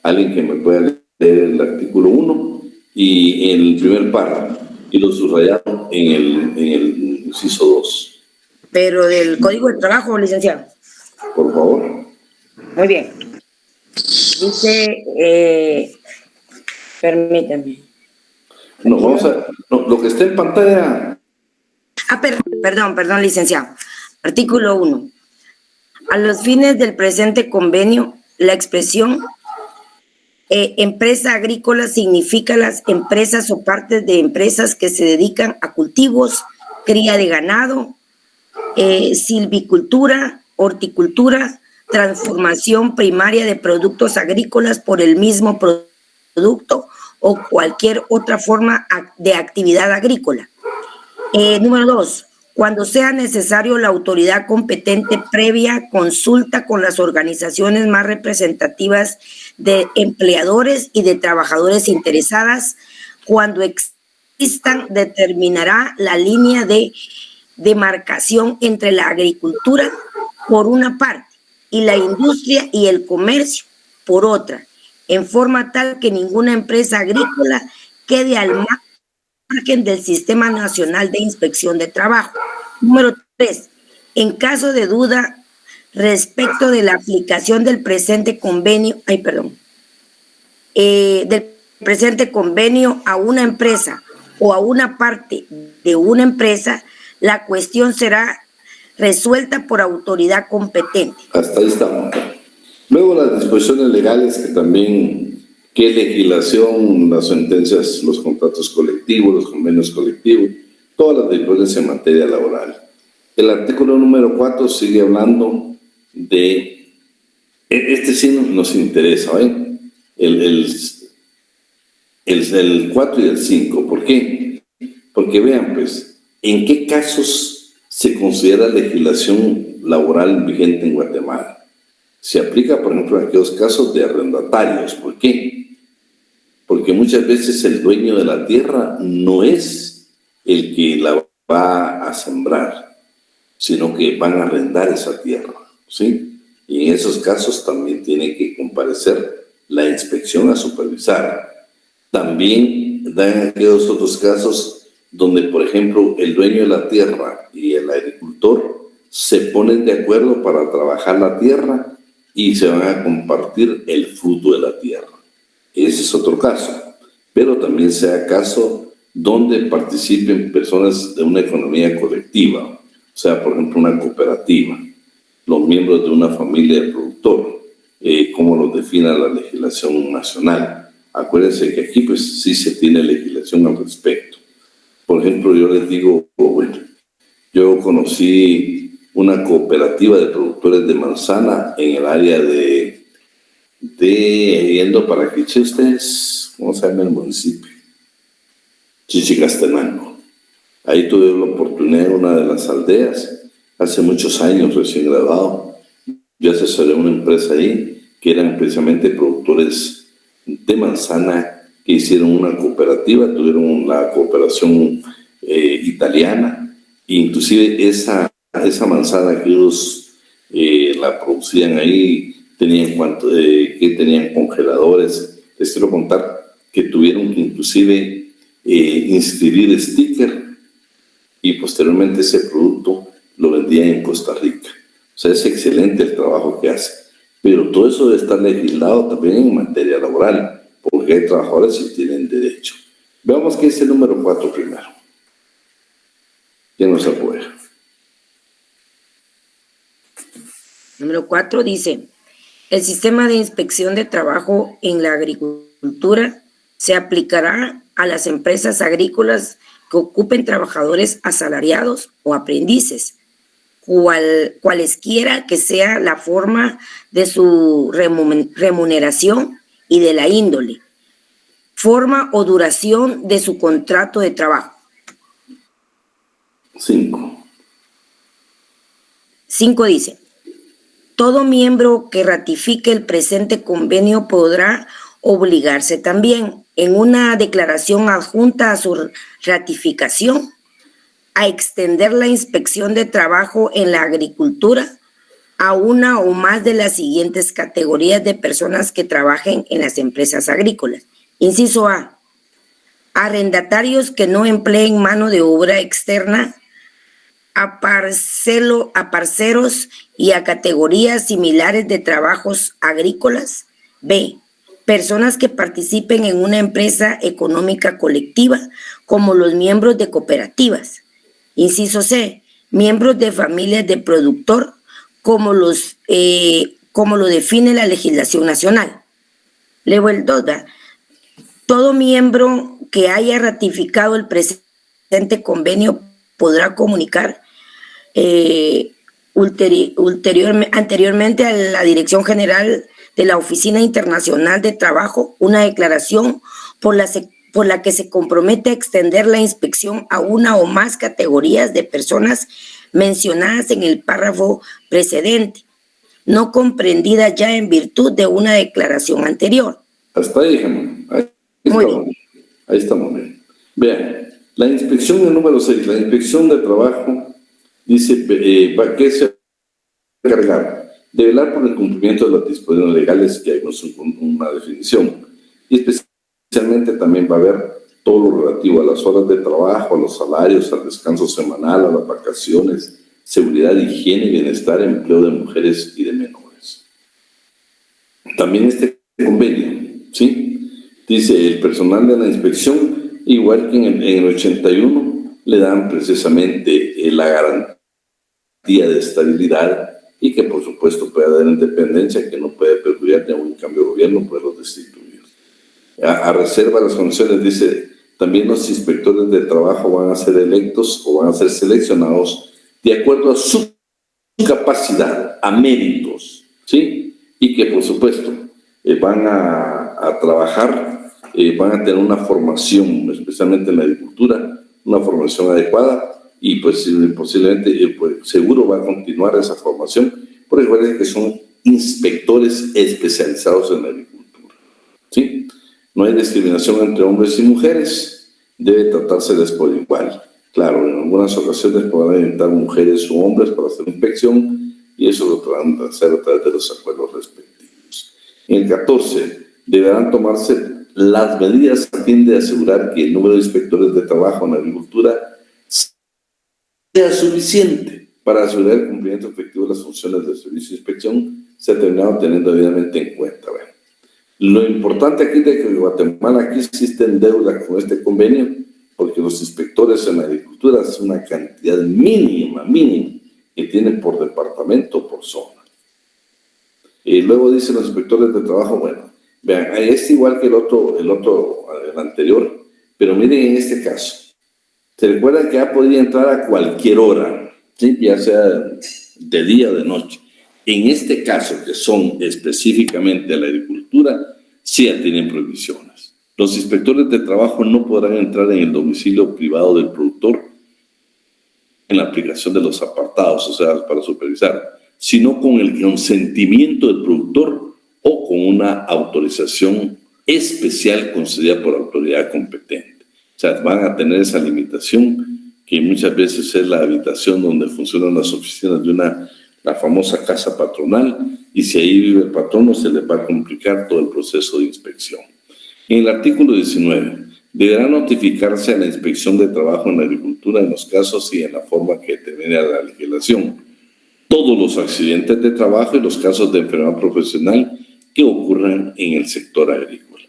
Alguien que me pueda leer el artículo 1 y el primer párrafo y lo subrayado en el inciso 2. Pero del Código de Trabajo, licenciado. Por favor. Muy bien. Dice, permítame. No, vamos a, no, lo que está en pantalla. Perdón, licenciado. Artículo 1. A los fines del presente convenio, la expresión empresa agrícola significa las empresas o partes de empresas que se dedican a cultivos, cría de ganado, silvicultura, horticultura, transformación primaria de productos agrícolas por el mismo producto o cualquier otra forma de actividad agrícola. Número 2. Cuando sea necesario, la autoridad competente previa consulta con las organizaciones más representativas de empleadores y de trabajadores interesadas, cuando existan, determinará la línea de demarcación entre la agricultura por una parte y la industria y el comercio por otra, en forma tal que ninguna empresa agrícola quede al margen del Sistema Nacional de Inspección de Trabajo. Número 3. En caso de duda respecto de la aplicación del presente convenio, del presente convenio a una empresa o a una parte de una empresa, la cuestión será resuelta por autoridad competente. Hasta ahí estamos. Luego las disposiciones legales que también, qué legislación, las sentencias, los contratos colectivos, los convenios colectivos, todas las disposiciones en materia laboral. El artículo número 4 sigue hablando de, este sí nos interesa, ¿eh? El 4 y el 5, ¿por qué? Porque vean, pues, ¿en qué casos se considera legislación laboral vigente en Guatemala? Se aplica, por ejemplo, en aquellos casos de arrendatarios. ¿Por qué? Porque muchas veces el dueño de la tierra no es el que la va a sembrar, sino que van a arrendar esa tierra, ¿sí? Y en esos casos también tiene que comparecer la inspección a supervisar. También dan aquellos otros casos donde, por ejemplo, el dueño de la tierra y el agricultor se ponen de acuerdo para trabajar la tierra y se van a compartir el fruto de la tierra. Ese es otro caso. Pero también sea caso donde participen personas de una economía colectiva, o sea, por ejemplo, una cooperativa, los miembros de una familia de productor, como lo define la legislación nacional. Acuérdense que aquí pues sí se tiene legislación al respecto. Por ejemplo, yo les digo, bueno, yo conocí una cooperativa de productores de manzana en el área de yendo para Quiché, ustedes, ¿cómo se llama el municipio? Chichicastenango. Ahí tuve la oportunidad en una de las aldeas, hace muchos años, recién graduado. Yo asesoré a una empresa ahí que eran precisamente productores de manzana que hicieron una cooperativa, tuvieron la cooperación italiana, e inclusive esa manzana que ellos la producían ahí, tenían congeladores. Les quiero contar que tuvieron que inclusive inscribir sticker y posteriormente ese producto lo vendían en Costa Rica. O sea, es excelente el trabajo que hace. Pero todo eso debe estar legislado también en materia laboral, porque hay trabajadores que tienen derecho. Veamos qué es el número 4 primero. ¿Quién nos apoya? Número 4 dice, el sistema de inspección de trabajo en la agricultura se aplicará a las empresas agrícolas que ocupen trabajadores asalariados o aprendices, cualesquiera que sea la forma de su remuneración y de la índole, forma o duración de su contrato de trabajo. 5 dice, todo miembro que ratifique el presente convenio podrá obligarse también en una declaración adjunta a su ratificación a extender la inspección de trabajo en la agricultura a una o más de las siguientes categorías de personas que trabajen en las empresas agrícolas. Inciso A, arrendatarios que no empleen mano de obra externa, a parceros y a categorías similares de trabajos agrícolas. B, personas que participen en una empresa económica colectiva, como los miembros de cooperativas. Inciso C, miembros de familias de productor, como lo define la legislación nacional. Leo el 2, ¿verdad? Todo miembro que haya ratificado el presente convenio podrá comunicar anteriormente a la Dirección General de la Oficina Internacional de Trabajo una declaración por la que se compromete a extender la inspección a una o más categorías de personas mencionadas en el párrafo precedente, no comprendida ya en virtud de una declaración anterior. Hasta ahí, Gemma. Ahí estamos bien. Vean, la inspección del número 6, la inspección de trabajo, dice que se va a encargar de velar por el cumplimiento de las disposiciones legales, que hay una definición, y especialmente también va a haber todo lo relativo a las horas de trabajo, a los salarios, al descanso semanal, a las vacaciones, seguridad, higiene y bienestar, empleo de mujeres y de menores. También este convenio, ¿sí? Dice, el personal de la inspección, igual que en el 81, le dan precisamente la garantía de estabilidad y que por supuesto puede haber independencia, que no puede perjudicar ni a un cambio de gobierno, poderlos destituir. A reserva de las condiciones, dice, también los inspectores de trabajo van a ser electos o van a ser seleccionados de acuerdo a su capacidad, a méritos, ¿sí? Y que por supuesto van a trabajar, van a tener una formación, especialmente en la agricultura, una formación adecuada, y pues posiblemente, pues, seguro va a continuar esa formación, porque recuerden que son inspectores especializados en la agricultura, ¿sí? No hay discriminación entre hombres y mujeres, debe tratárseles por igual. Claro, en algunas ocasiones podrán entrar mujeres o hombres para hacer inspección, y eso lo podrán hacer a través de los acuerdos respectivos. En el 14, deberán tomarse las medidas a fin de asegurar que el número de inspectores de trabajo en la agricultura sea suficiente para asegurar el cumplimiento efectivo de las funciones del servicio de inspección, se ha terminado teniendo debidamente en cuenta. Bueno, lo importante aquí es que en Guatemala aquí existe deuda con este convenio, porque los inspectores en la agricultura es una cantidad mínima, que tienen por departamento, por zona. Y luego dicen los inspectores de trabajo, bueno, vean, es igual que el anterior, pero miren en este caso. Se recuerda que ya podría entrar a cualquier hora, ¿sí? Ya sea de día o de noche. En este caso, que son específicamente la agricultura, sí ya tienen prohibiciones. Los inspectores de trabajo no podrán entrar en el domicilio privado del productor en la aplicación de los apartados, o sea, para supervisar, sino con el consentimiento del productor o con una autorización especial concedida por la autoridad competente. O sea, van a tener esa limitación que muchas veces es la habitación donde funcionan las oficinas de la famosa casa patronal, y si ahí vive el patrono se les va a complicar todo el proceso de inspección. En el artículo 19, deberá notificarse a la Inspección de Trabajo en la Agricultura en los casos y en la forma que determine la legislación todos los accidentes de trabajo y los casos de enfermedad profesional que ocurran en el sector agrícola.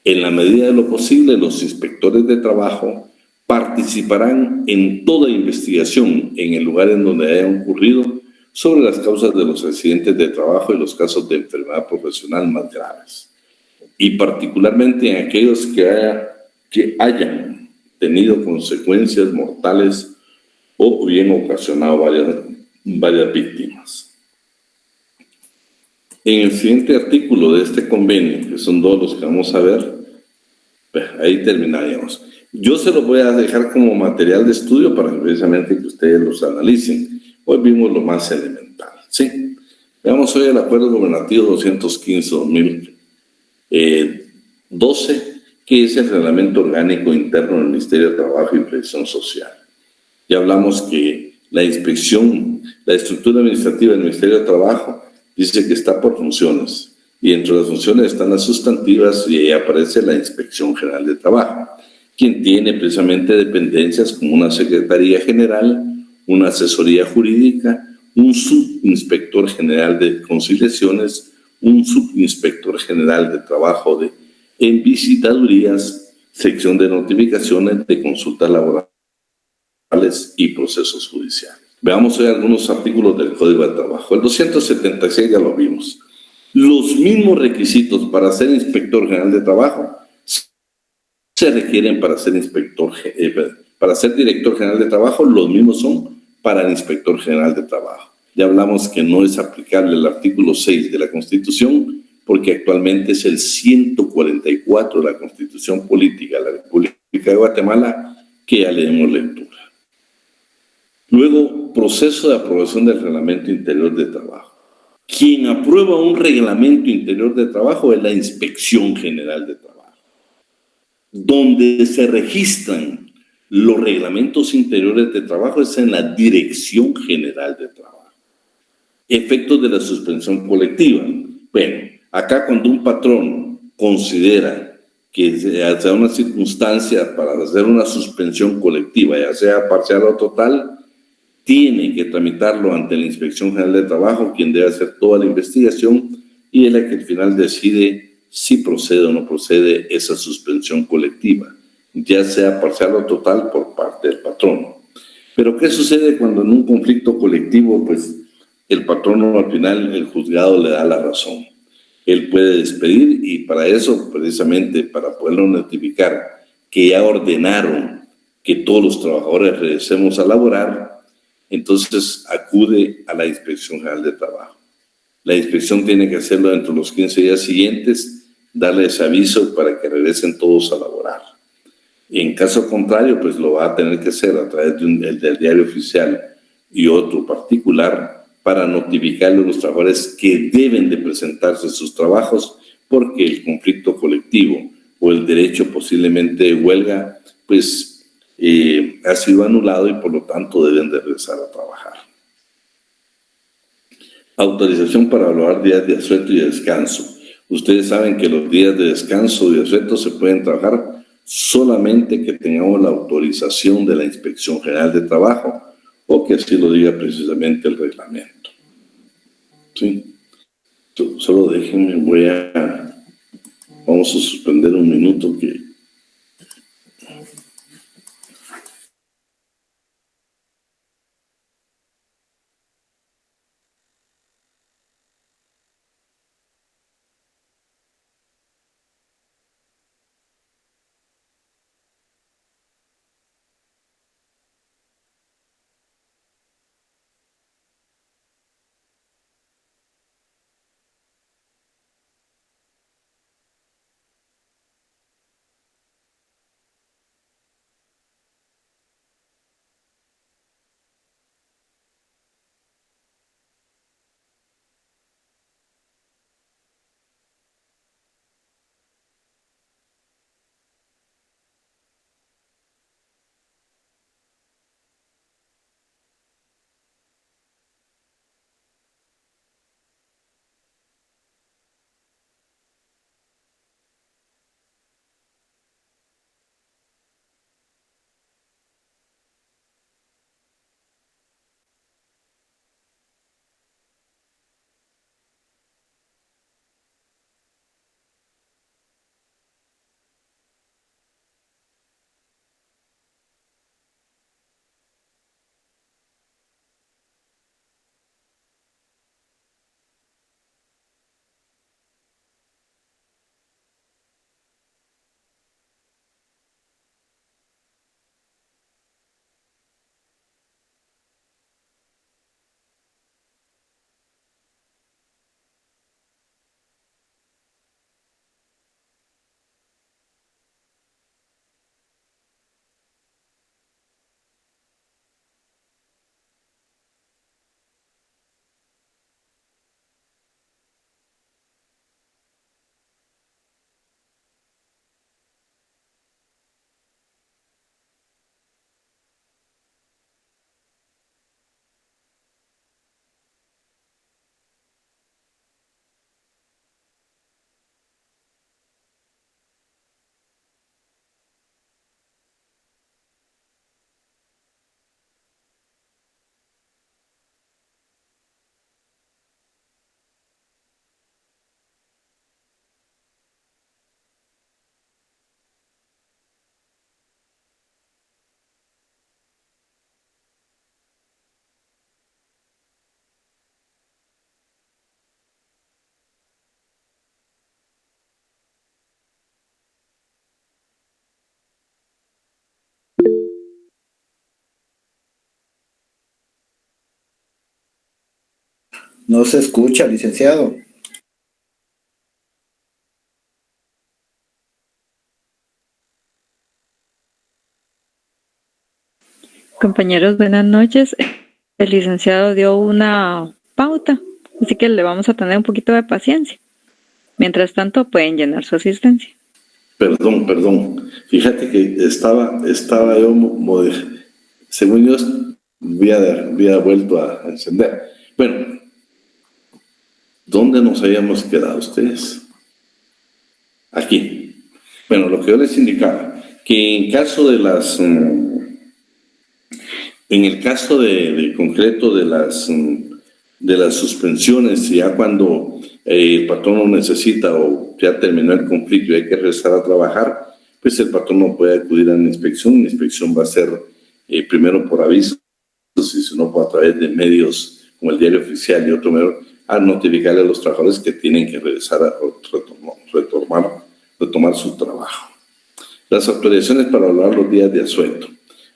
En la medida de lo posible, los inspectores de trabajo participarán en toda investigación en el lugar en donde hayan ocurrido sobre las causas de los accidentes de trabajo y los casos de enfermedad profesional más graves, y particularmente en aquellos que hayan tenido consecuencias mortales o bien ocasionado varias víctimas. En el siguiente artículo de este convenio, que son dos los que vamos a ver, ahí terminaríamos. Yo se los voy a dejar como material de estudio para precisamente que ustedes los analicen. Hoy vimos lo más elemental, ¿sí? Veamos hoy el Acuerdo Gubernativo 215-2012, que es el Reglamento Orgánico Interno del Ministerio de Trabajo y Previsión Social. Ya hablamos que la inspección, la estructura administrativa del Ministerio de Trabajo dice que está por funciones, y dentro de las funciones están las sustantivas, y ahí aparece la Inspección General de Trabajo, quien tiene precisamente dependencias como una Secretaría General, una Asesoría Jurídica, un Subinspector General de Conciliaciones, un Subinspector General de Trabajo en visitadurías, sección de notificaciones, de consultas laborales y procesos judiciales. Veamos hoy algunos artículos del Código de Trabajo. El 276 ya lo vimos. Los mismos requisitos para ser inspector general de trabajo se requieren para ser director general de trabajo, los mismos son para el inspector general de trabajo. Ya hablamos que no es aplicable el artículo 6 de la Constitución, porque actualmente es el 144 de la Constitución Política de la República de Guatemala, que ya le demos lectura. Luego, proceso de aprobación del Reglamento Interior de Trabajo. Quien aprueba un Reglamento Interior de Trabajo es la Inspección General de Trabajo. Donde se registran los reglamentos interiores de trabajo es en la Dirección General de Trabajo. Efectos de la suspensión colectiva. Bueno, acá cuando un patrón considera que sea una circunstancia para hacer una suspensión colectiva, ya sea parcial o total, tiene que tramitarlo ante la Inspección General de Trabajo, quien debe hacer toda la investigación, y es la que al final decide si procede o no procede esa suspensión colectiva, ya sea parcial o total por parte del patrón. Pero ¿qué sucede cuando en un conflicto colectivo pues el patrono al final, el juzgado le da la razón. Él puede despedir y para eso, precisamente, para poderlo notificar que ya ordenaron que todos los trabajadores regresemos a laborar, entonces acude a la Inspección General de Trabajo. La inspección tiene que hacerlo dentro de los 15 días siguientes, darles aviso para que regresen todos a laborar. Y en caso contrario, pues lo va a tener que hacer a través del diario oficial y otro particular para notificarle a los trabajadores que deben de presentarse sus trabajos porque el conflicto colectivo o el derecho posiblemente de huelga, pues ha sido anulado y por lo tanto deben de regresar a trabajar. Autorización para evaluar días de asueto y de descanso. Ustedes saben que los días de descanso y de asueto se pueden trabajar solamente que tengamos la autorización de la Inspección General de Trabajo o que así lo diga precisamente el reglamento. ¿Sí? Solo déjenme, vamos a suspender un minuto que... No se escucha, licenciado. Compañeros, buenas noches. El licenciado dio una pauta, así que le vamos a tener un poquito de paciencia. Mientras tanto, pueden llenar su asistencia. Perdón. Fíjate que estaba yo, según yo, había vuelto a encender. Bueno, ¿dónde nos habíamos quedado ustedes? Aquí. Bueno, lo que yo les indicaba, que en caso de las... En el caso de concreto de las suspensiones, ya cuando el patrono necesita o ya terminó el conflicto y hay que regresar a trabajar, pues el patrono puede acudir a la inspección. La inspección va a ser primero por aviso, y si no, a través de medios como el Diario Oficial y otro medio, a notificarle a los trabajadores que tienen que regresar a retomar su trabajo. Las autorizaciones para hablar los días de asueto.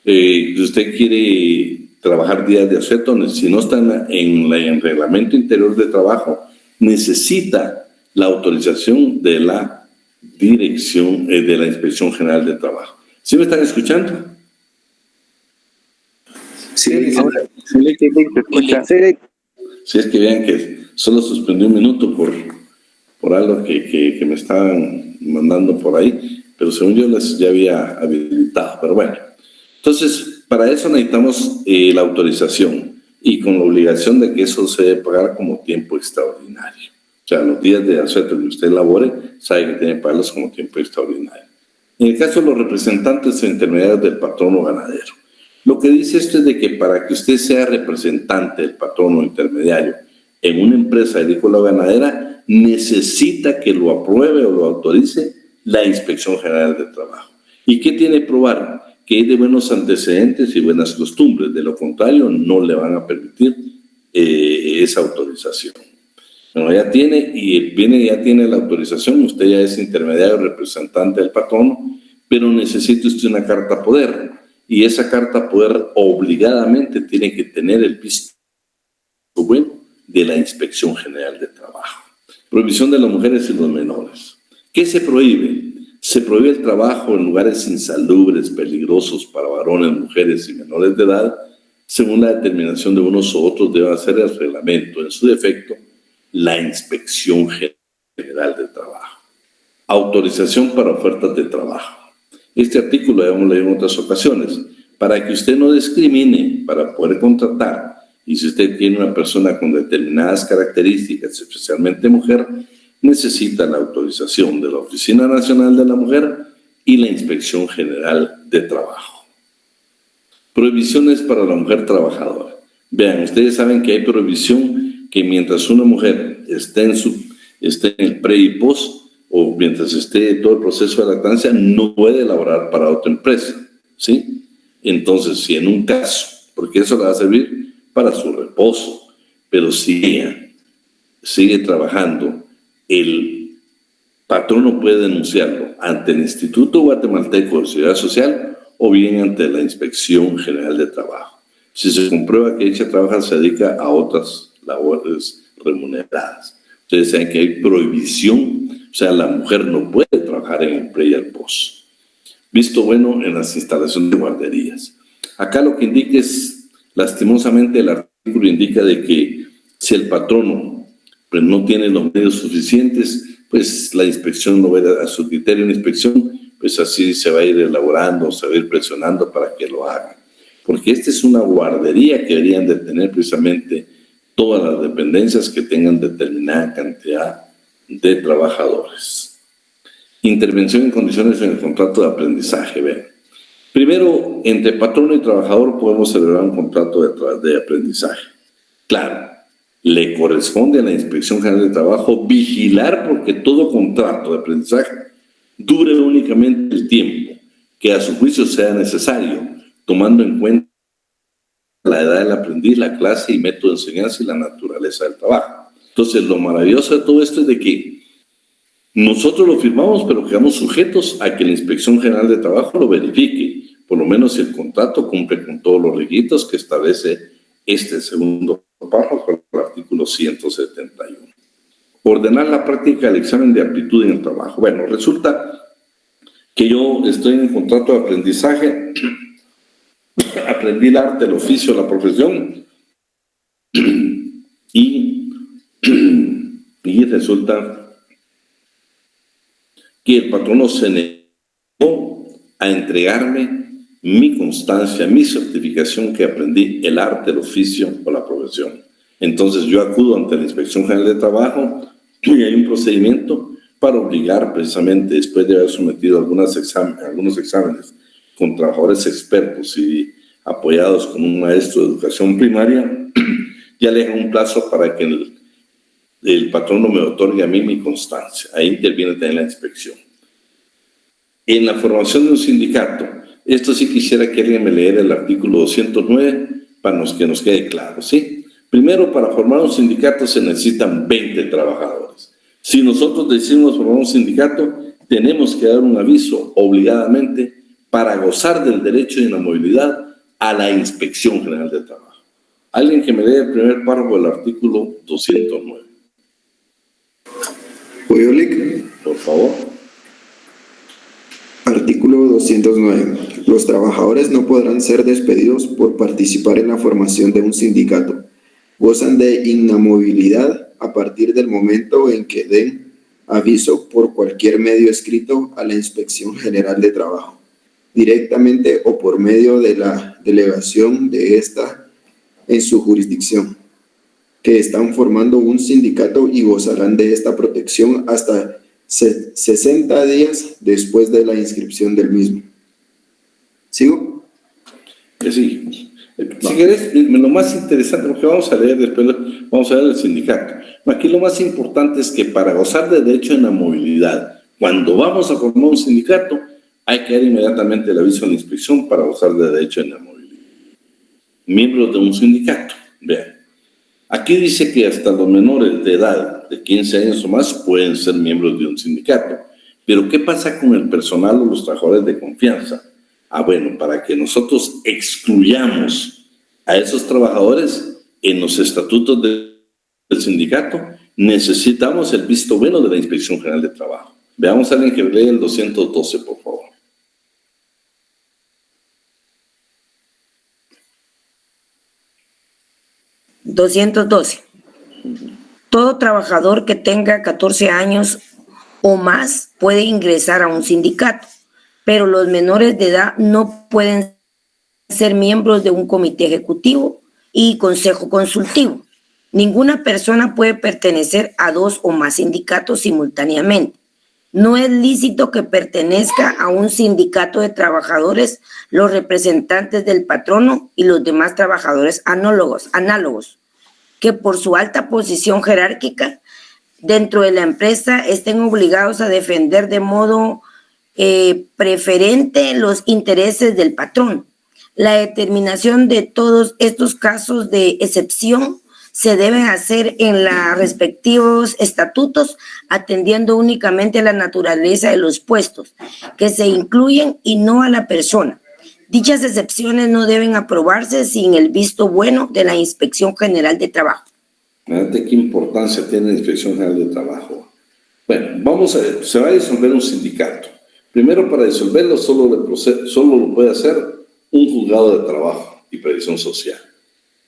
Si usted quiere trabajar días de asueto, si no están en el reglamento interior de trabajo, necesita la autorización de la dirección de la Inspección General de Trabajo. ¿Sí me están escuchando? Sí, Si es que vean que solo suspendí un minuto por algo que me estaban mandando por ahí, pero según yo les ya había habilitado, pero bueno. Entonces, para eso necesitamos la autorización y con la obligación de que eso se debe pagar como tiempo extraordinario. O sea, los días de asueto que usted labore, sabe que tiene que pagarlos como tiempo extraordinario. En el caso de los representantes e intermediarios del patrono ganadero, lo que dice esto es de que para que usted sea representante del patrono intermediario en una empresa agrícola o ganadera, necesita que lo apruebe o lo autorice la Inspección General de Trabajo. ¿Y qué tiene que probar? Que es de buenos antecedentes y buenas costumbres. De lo contrario, no le van a permitir esa autorización. Bueno, ya tiene la autorización, usted ya es intermediario representante del patrono, pero necesita usted una carta poder. Y esa carta poder obligadamente tiene que tener el visto bueno de la Inspección General de Trabajo. Prohibición de las mujeres y los menores. ¿Qué se prohíbe? Se prohíbe el trabajo en lugares insalubres, peligrosos para varones, mujeres y menores de edad, según la determinación de unos u otros debe hacer el reglamento, en su defecto, la Inspección General de Trabajo. Autorización para ofertas de trabajo. Este artículo lo hemos leído en otras ocasiones, para que usted no discrimine para poder contratar, y si usted tiene una persona con determinadas características, especialmente mujer, necesita la autorización de la Oficina Nacional de la Mujer y la Inspección General de Trabajo. Prohibiciones para la mujer trabajadora. Vean, ustedes saben que hay prohibición que mientras una mujer esté en el pre y post, o mientras esté todo el proceso de lactancia, no puede laborar para otra empresa, ¿sí? Entonces, si en un caso, porque eso le va a servir para su reposo, pero si ella sigue trabajando, el patrono puede denunciarlo ante el Instituto Guatemalteco de Seguridad Social o bien ante la Inspección General de Trabajo. Si se comprueba que ella trabaja, se dedica a otras labores remuneradas. Ustedes saben que hay prohibición, o sea, la mujer no puede trabajar en el pre y el post. Visto bueno en las instalaciones de guarderías. Acá lo que indica es, lastimosamente, el artículo indica de que si el patrono pues, no tiene los medios suficientes, pues la inspección no va a su criterio de inspección, pues así se va a ir elaborando, se va a ir presionando para que lo hagan. Porque esta es una guardería que deberían de tener precisamente todas las dependencias que tengan determinada cantidad de trabajadores. Intervención en condiciones en el contrato de aprendizaje. Vean. Primero, entre patrono y trabajador podemos celebrar un contrato de aprendizaje. Claro, le corresponde a la Inspección General de Trabajo vigilar porque todo contrato de aprendizaje dure únicamente el tiempo que a su juicio sea necesario, tomando en cuenta la edad del aprendiz, la clase y método de enseñanza y la naturaleza del trabajo. Entonces, lo maravilloso de todo esto es de que nosotros lo firmamos, pero quedamos sujetos a que la Inspección General de Trabajo lo verifique, por lo menos si el contrato cumple con todos los requisitos que establece este segundo párrafo del artículo 171. Ordenar la práctica del examen de aptitud en el trabajo. Bueno, resulta que yo estoy en el contrato de aprendizaje, aprendí el arte, el oficio, la profesión, y resulta que el patrono se negó a entregarme mi constancia, mi certificación que aprendí el arte, el oficio o la profesión. Entonces yo acudo ante la Inspección General de Trabajo y hay un procedimiento para obligar precisamente, después de haber sometido algunos exámenes con trabajadores expertos y apoyados con un maestro de educación primaria, ya le dejan un plazo para que el patrono me otorgue a mí mi constancia. Ahí interviene también la inspección. En la formación de un sindicato, esto sí quisiera que alguien me leyera el artículo 209 para que nos quede claro, ¿sí? Primero, para formar un sindicato se necesitan 20 trabajadores. Si nosotros decidimos formar un sindicato, tenemos que dar un aviso obligadamente para gozar del derecho de inamovilidad a la Inspección General de Trabajo. Alguien que me lea el primer párrafo del artículo 209. Oyolic. Por favor. Artículo 209. Los trabajadores no podrán ser despedidos por participar en la formación de un sindicato. Gozan de inamovilidad a partir del momento en que den aviso por cualquier medio escrito a la Inspección General de Trabajo, directamente o por medio de la delegación de esta en su jurisdicción, que están formando un sindicato y gozarán de esta protección hasta 60 días después de la inscripción del mismo. ¿Sigo? Sí. Si querés, lo más interesante, porque vamos a leer después, vamos a ver el sindicato. Aquí lo más importante es que para gozar de derecho en la movilidad, cuando vamos a formar un sindicato, hay que dar inmediatamente el aviso a la inspección para gozar de derecho en la movilidad. Miembros de un sindicato. Vean, aquí dice que hasta los menores de edad de 15 años o más pueden ser miembros de un sindicato. Pero ¿qué pasa con el personal o los trabajadores de confianza? Bueno, para que nosotros excluyamos a esos trabajadores en los estatutos del sindicato, necesitamos el visto bueno de la Inspección General de Trabajo. Veamos a alguien que lee el 212, por favor. $212. Todo trabajador que tenga 14 años o más puede ingresar a un sindicato, pero los menores de edad no pueden ser miembros de un comité ejecutivo y consejo consultivo. Ninguna persona puede pertenecer a 2 o más sindicatos simultáneamente. No es lícito que pertenezca a un sindicato de trabajadores los representantes del patrono y los demás trabajadores análogos, que por su alta posición jerárquica dentro de la empresa estén obligados a defender de modo preferente los intereses del patrón. La determinación de todos estos casos de excepción se deben hacer en los respectivos estatutos, atendiendo únicamente a la naturaleza de los puestos que se incluyen y no a la persona. Dichas excepciones no deben aprobarse sin el visto bueno de la Inspección General de Trabajo. Fíjate qué importancia tiene la Inspección General de Trabajo. Bueno, vamos a ver, se va a disolver un sindicato. Primero, para disolverlo solo lo puede hacer un juzgado de trabajo y previsión social.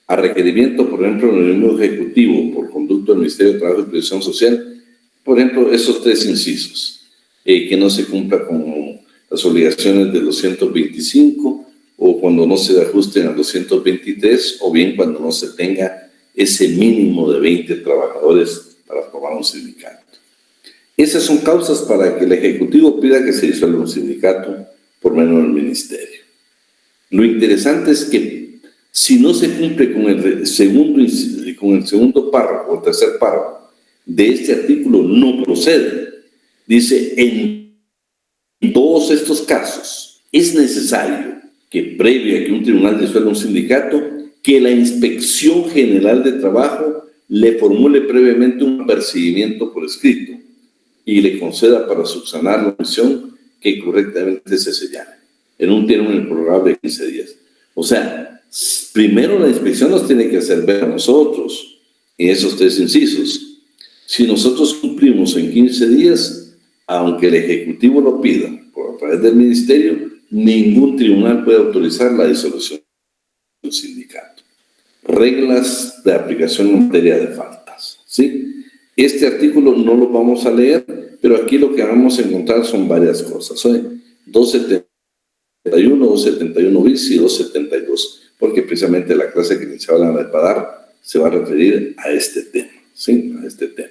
A requerimiento, por ejemplo, del miembro ejecutivo por conducto del Ministerio de Trabajo y Previsión Social, por ejemplo, esos 3 incisos, que no se cumpla con las obligaciones de los 125 o cuando no se ajusten a los 123 o bien cuando no se tenga ese mínimo de 20 trabajadores para formar un sindicato. Esas son causas para que el Ejecutivo pida que se disuelva un sindicato por medio del Ministerio. Lo interesante es que si no se cumple con el segundo párrafo o tercer párrafo de este artículo, no procede. Dice, en todos estos casos es necesario que previo a que un tribunal disuelva un sindicato, que la Inspección General de Trabajo le formule previamente un apercibimiento por escrito y le conceda para subsanar la omisión que correctamente se señale, en un término improrrogable de 15 días. O sea, primero la inspección nos tiene que hacer ver a nosotros en esos 3 incisos. Si nosotros cumplimos en 15 días, aunque el Ejecutivo lo pida por a través del Ministerio, ningún tribunal puede autorizar la disolución del sindicato. Reglas de aplicación en materia de faltas, ¿sí? Este artículo no lo vamos a leer, pero aquí lo que vamos a encontrar son varias cosas. 271, 271 bis y 272, porque precisamente la clase que iniciaba la de Padar se va a referir a este tema, ¿sí? A este tema.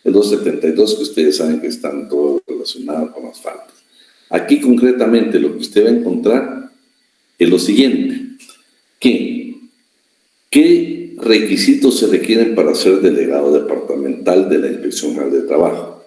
El 272, que ustedes saben que están todos relacionados con las faltas. Aquí concretamente lo que usted va a encontrar es lo siguiente, ¿qué requisitos se requieren para ser delegado departamental de la Inspección General de Trabajo?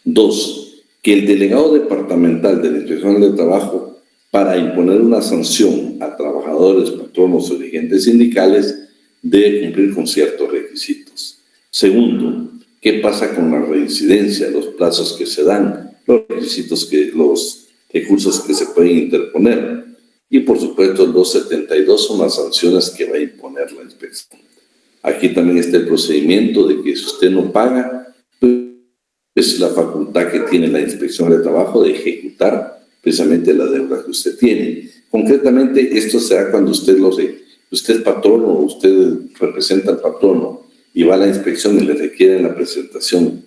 2, que el delegado departamental de la Inspección General de Trabajo, para imponer una sanción a trabajadores, patronos o dirigentes sindicales, debe cumplir con ciertos requisitos. Segundo, ¿qué pasa con la reincidencia, los plazos que se dan, los requisitos los recursos que se pueden interponer? Y por supuesto, el 272 son las sanciones que va a imponer la inspección. Aquí también está el procedimiento de que si usted no paga, pues es la facultad que tiene la inspección de trabajo de ejecutar precisamente la deuda que usted tiene. Concretamente, esto será cuando usted usted es patrono, usted representa al patrono y va a la inspección y le requieren la presentación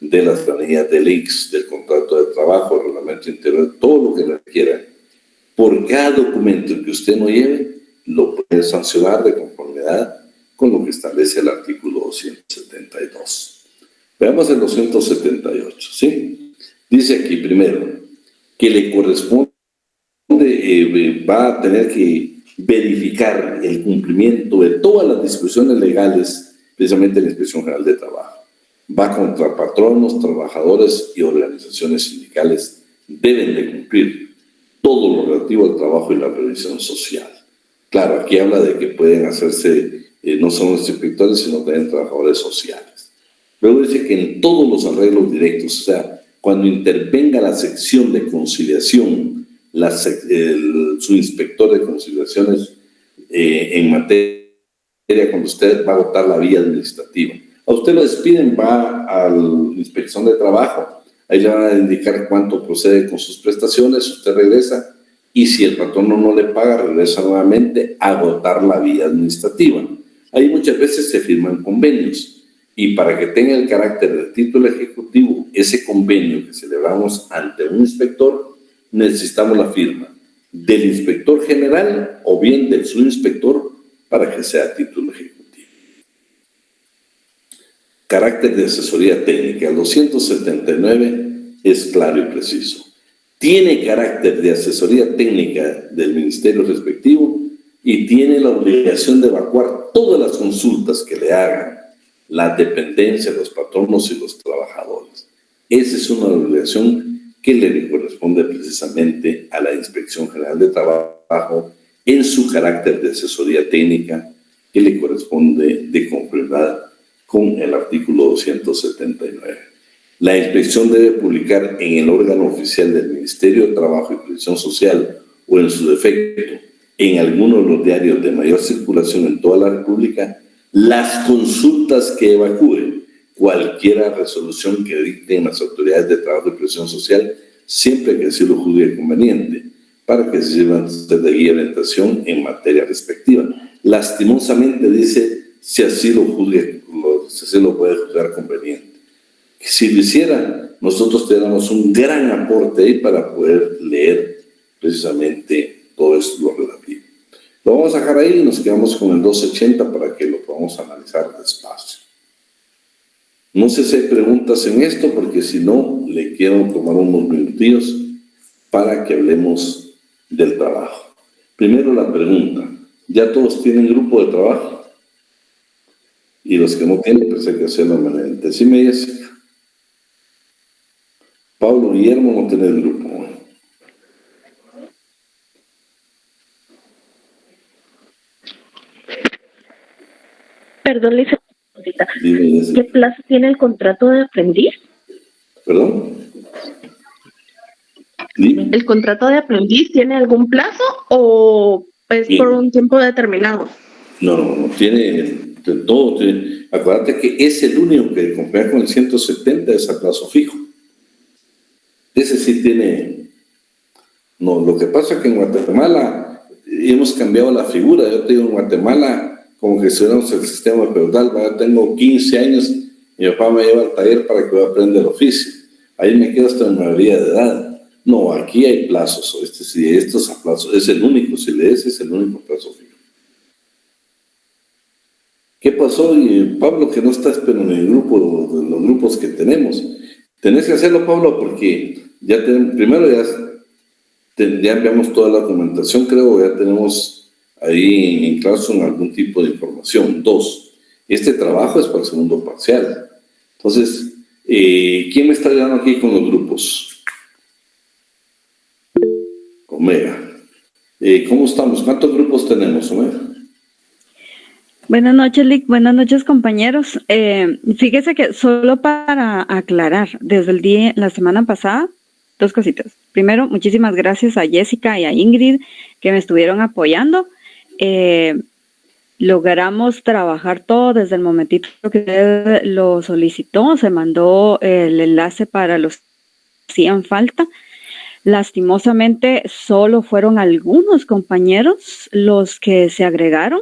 de las planillas del IX, del contrato de trabajo, el reglamento interior, todo lo que le requiera. Por cada documento que usted no lleve, lo puede sancionar de conformidad con lo que establece el artículo 272. Veamos el 278, ¿sí? Dice aquí primero que le corresponde, va a tener que verificar el cumplimiento de todas las disposiciones legales, precisamente la Inspección General de Trabajo. Va contra patronos, trabajadores y organizaciones sindicales, deben de cumplir todo lo relativo al trabajo y la previsión social. Claro, aquí habla de que pueden hacerse, no solo los inspectores, sino también trabajadores sociales. Luego dice que en todos los arreglos directos, o sea, cuando intervenga la sección de conciliación, su inspector de conciliaciones en materia, cuando usted va a votar la vía administrativa. A usted lo despiden, va a la inspección de trabajo, ahí le van a indicar cuánto procede con sus prestaciones, usted regresa, y si el patrono no le paga, regresa nuevamente a agotar la vía administrativa. Ahí muchas veces se firman convenios, y para que tenga el carácter de título ejecutivo, ese convenio que celebramos ante un inspector, necesitamos la firma del inspector general o bien del subinspector para que sea título ejecutivo. Carácter de asesoría técnica. El 279 es claro y preciso. Tiene carácter de asesoría técnica del ministerio respectivo y tiene la obligación de evacuar todas las consultas que le hagan la dependencia, los patronos y los trabajadores. Esa es una obligación que le corresponde precisamente a la Inspección General de Trabajo en su carácter de asesoría técnica que le corresponde de conformidad con el artículo 279. La inspección debe publicar en el órgano oficial del Ministerio de Trabajo y Previsión Social o en su defecto en alguno de los diarios de mayor circulación en toda la República las consultas que evacúen, cualquier resolución que dicten las autoridades de trabajo y previsión social, siempre que así lo juzgue conveniente, para que se sirvan de guía y orientación en materia respectiva. Lastimosamente dice, si así lo juzgue, si así lo puede juzgar conveniente. Si lo hiciera, nosotros tendríamos un gran aporte ahí para poder leer precisamente todo esto lo relativo. Lo vamos a dejar ahí y nos quedamos con el 280 para que lo podamos analizar despacio. No sé si hay preguntas en esto, porque si no, le quiero tomar unos minutillos para que hablemos del trabajo. Primero la pregunta, ¿ya todos tienen grupo de trabajo? Y los que no tienen, pues hay que hacerlo manualmente. ¿Sí me dice? Pablo Guillermo no tiene el grupo. Perdón, licenciada. ¿Qué plazo tiene el contrato de aprendiz? ¿Perdón? Dime. ¿El contrato de aprendiz tiene algún plazo o es por un tiempo determinado? No, tiene de todo. Acuérdate que es el único que compara con el 170 es a plazo fijo. Ese sí tiene. No, lo que pasa es que en Guatemala hemos cambiado la figura. Yo te digo, en Guatemala, como que estuviéramos el sistema feudal, yo tengo 15 años, mi papá me lleva al taller para que yo aprenda el oficio. Ahí me quedo hasta mi mayoría de edad. No, aquí hay plazos. Esto es a plazo, es el único, si lees, es el único plazo fijo. ¿Qué pasó? Y Pablo, que no estás pero en el grupo, de los grupos que tenemos. Tenés que hacerlo, Pablo, porque primero ya enviamos toda la documentación, creo, ya tenemos ahí en Classroom algún tipo de información. 2, este trabajo es para el segundo parcial. Entonces, ¿quién me está ayudando aquí con los grupos? Omega. ¿Cómo estamos? ¿Cuántos grupos tenemos, Omega? Buenas noches, Lick. Buenas noches, compañeros. Fíjese que solo para aclarar, desde la semana pasada, 2 cositas. Primero, muchísimas gracias a Jessica y a Ingrid que me estuvieron apoyando. Logramos trabajar todo desde el momentito que usted lo solicitó. Se mandó el enlace para los que hacían falta. Lastimosamente, solo fueron algunos compañeros los que se agregaron.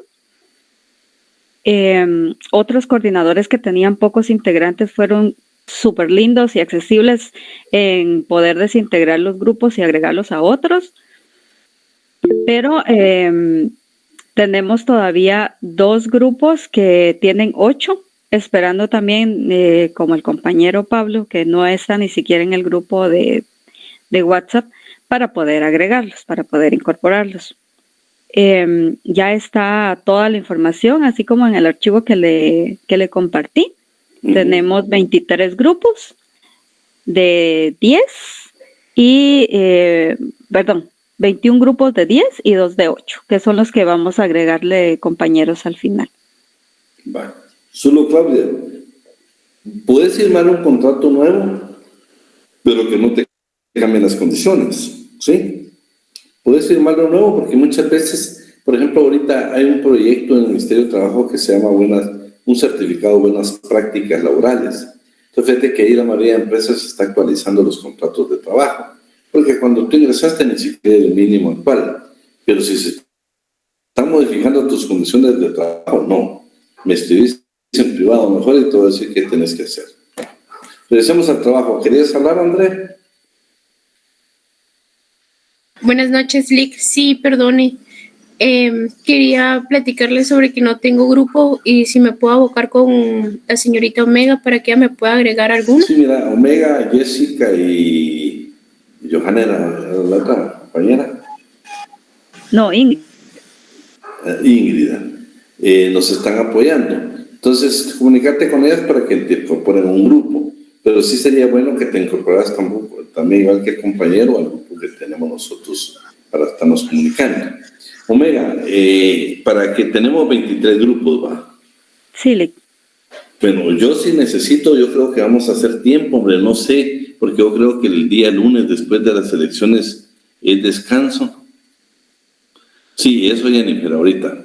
Otros coordinadores que tenían pocos integrantes fueron súper lindos y accesibles en poder desintegrar los grupos y agregarlos a otros. Pero tenemos todavía 2 grupos que tienen 8, esperando también, como el compañero Pablo, que no está ni siquiera en el grupo de WhatsApp, para poder agregarlos, para poder incorporarlos. Ya está toda la información, así como en el archivo que le compartí. Tenemos 23 grupos de 10 y, 21 grupos de 10 y 2 de 8, que son los que vamos a agregarle compañeros al final. Vale. Solo, Claudia, puedes firmar un contrato nuevo, pero que no te cambien las condiciones, ¿sí? Puedes firmarlo nuevo porque muchas veces, por ejemplo, ahorita hay un proyecto en el Ministerio de Trabajo que se llama un certificado de buenas prácticas laborales. Entonces, fíjate que ahí la mayoría de empresas está actualizando los contratos de trabajo, porque cuando tú ingresaste ni siquiera el mínimo actual, pero si se están modificando tus condiciones de trabajo, no. Me escribiste en privado mejor y te voy a decir qué tienes que hacer. Regresemos al trabajo. ¿Querías hablar, André? Buenas noches, Lick. Sí, perdone. Quería platicarle sobre que no tengo grupo y si me puedo abocar con la señorita Omega para que ella me pueda agregar alguno. Sí, mira, Omega, Jessica y Johanna era la otra compañera. No, Ingrid. Ingrid. Nos están apoyando. Entonces, comunicarte con ellas para que te incorporen un grupo. Pero sí sería bueno que te incorporaras también igual que el compañero al grupo que tenemos nosotros para estarnos comunicando. Omega, para que tenemos 23 grupos, ¿va? Sí, Lick. Bueno, yo sí necesito, yo creo que vamos a hacer tiempo, hombre, no sé, porque yo creo que el día lunes después de las elecciones es descanso. Sí, eso Jennifer, ahorita.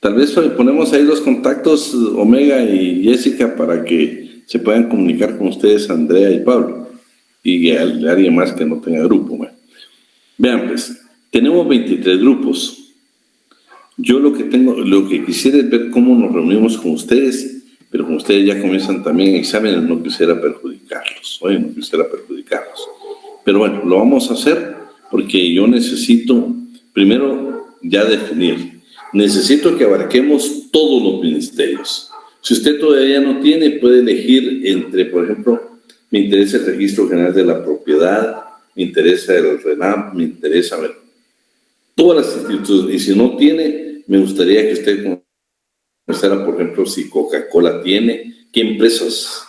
Tal vez ponemos ahí los contactos Omega y Jessica para que se puedan comunicar con ustedes, Andrea y Pablo, y alguien más que no tenga grupo. Bueno. Vean, pues, tenemos 23 grupos. Yo lo que quisiera es ver cómo nos reunimos con ustedes, pero como ustedes ya comienzan también exámenes, no quisiera perjudicarlos. Pero bueno, lo vamos a hacer porque yo necesito, primero, ya definir. Necesito que abarquemos todos los ministerios. Si usted todavía no tiene, puede elegir entre, por ejemplo, me interesa el Registro General de la Propiedad, me interesa el RENAP, me interesa, bueno, todas las instituciones. Y si no tiene, me gustaría que usted conociera, por ejemplo, si Coca-Cola tiene, qué empresas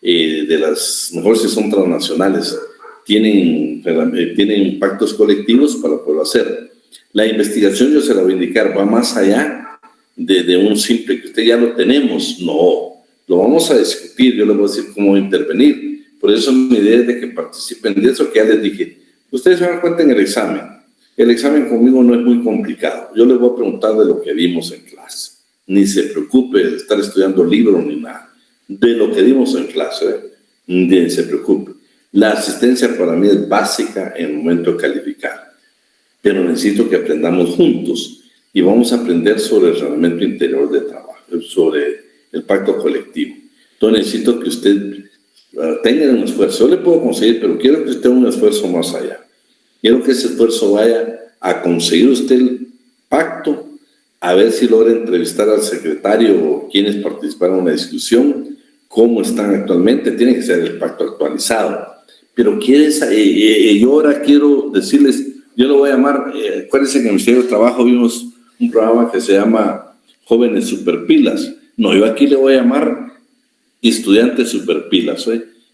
de las, mejor si son transnacionales, tienen pactos colectivos para poderlo hacer. La investigación, yo se la voy a indicar, va más allá de un simple que usted ya lo tenemos. No, lo vamos a discutir, yo le voy a decir cómo intervenir. Por eso mi idea es de que participen de eso que ya les dije. Ustedes se dan cuenta en el examen. El examen conmigo no es muy complicado. Yo les voy a preguntar de lo que vimos en clase. Ni se preocupe de estar estudiando libros ni nada. De lo que vimos en clase, ni se preocupe. La asistencia para mí es básica en el momento de calificar. Pero necesito que aprendamos juntos y vamos a aprender sobre el reglamento interior de trabajo, sobre el pacto colectivo. Entonces necesito que usted tenga un esfuerzo. Yo le puedo conseguir, pero quiero que usted tenga un esfuerzo más allá. Quiero que ese esfuerzo vaya a conseguir usted el pacto, a ver si logra entrevistar al secretario o quienes participaron en la discusión, cómo están actualmente. Tiene que ser el pacto actualizado. Pero yo ahora quiero decirles, yo lo voy a llamar, acuérdense que en el Ministerio de Trabajo vimos un programa que se llama Jóvenes Superpilas. No, yo aquí le voy a llamar estudiantes superpilas.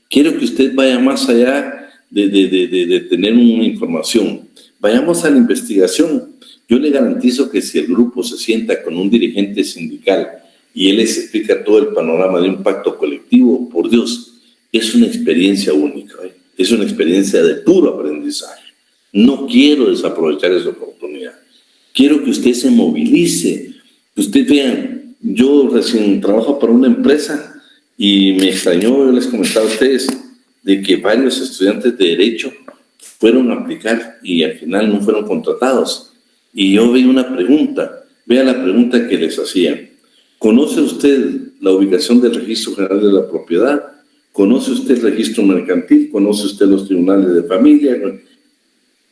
Quiero que usted vaya más allá de tener una información. vayamos a la investigación. Yo le garantizo que si el grupo se sienta con un dirigente sindical y él les explica todo el panorama de un pacto colectivo, por Dios, es una experiencia única, es una experiencia de puro aprendizaje. No quiero desaprovechar esa oportunidad. Quiero que usted se movilice. Ustedes vean, yo recién trabajo para una empresa y me extrañó, yo les comentaba a ustedes, de que varios estudiantes de Derecho fueron a aplicar y al final no fueron contratados. Y yo vi una pregunta, vea la pregunta que les hacía. ¿Conoce usted la ubicación del Registro General de la Propiedad? ¿Conoce usted el registro mercantil? ¿Conoce usted los tribunales de familia?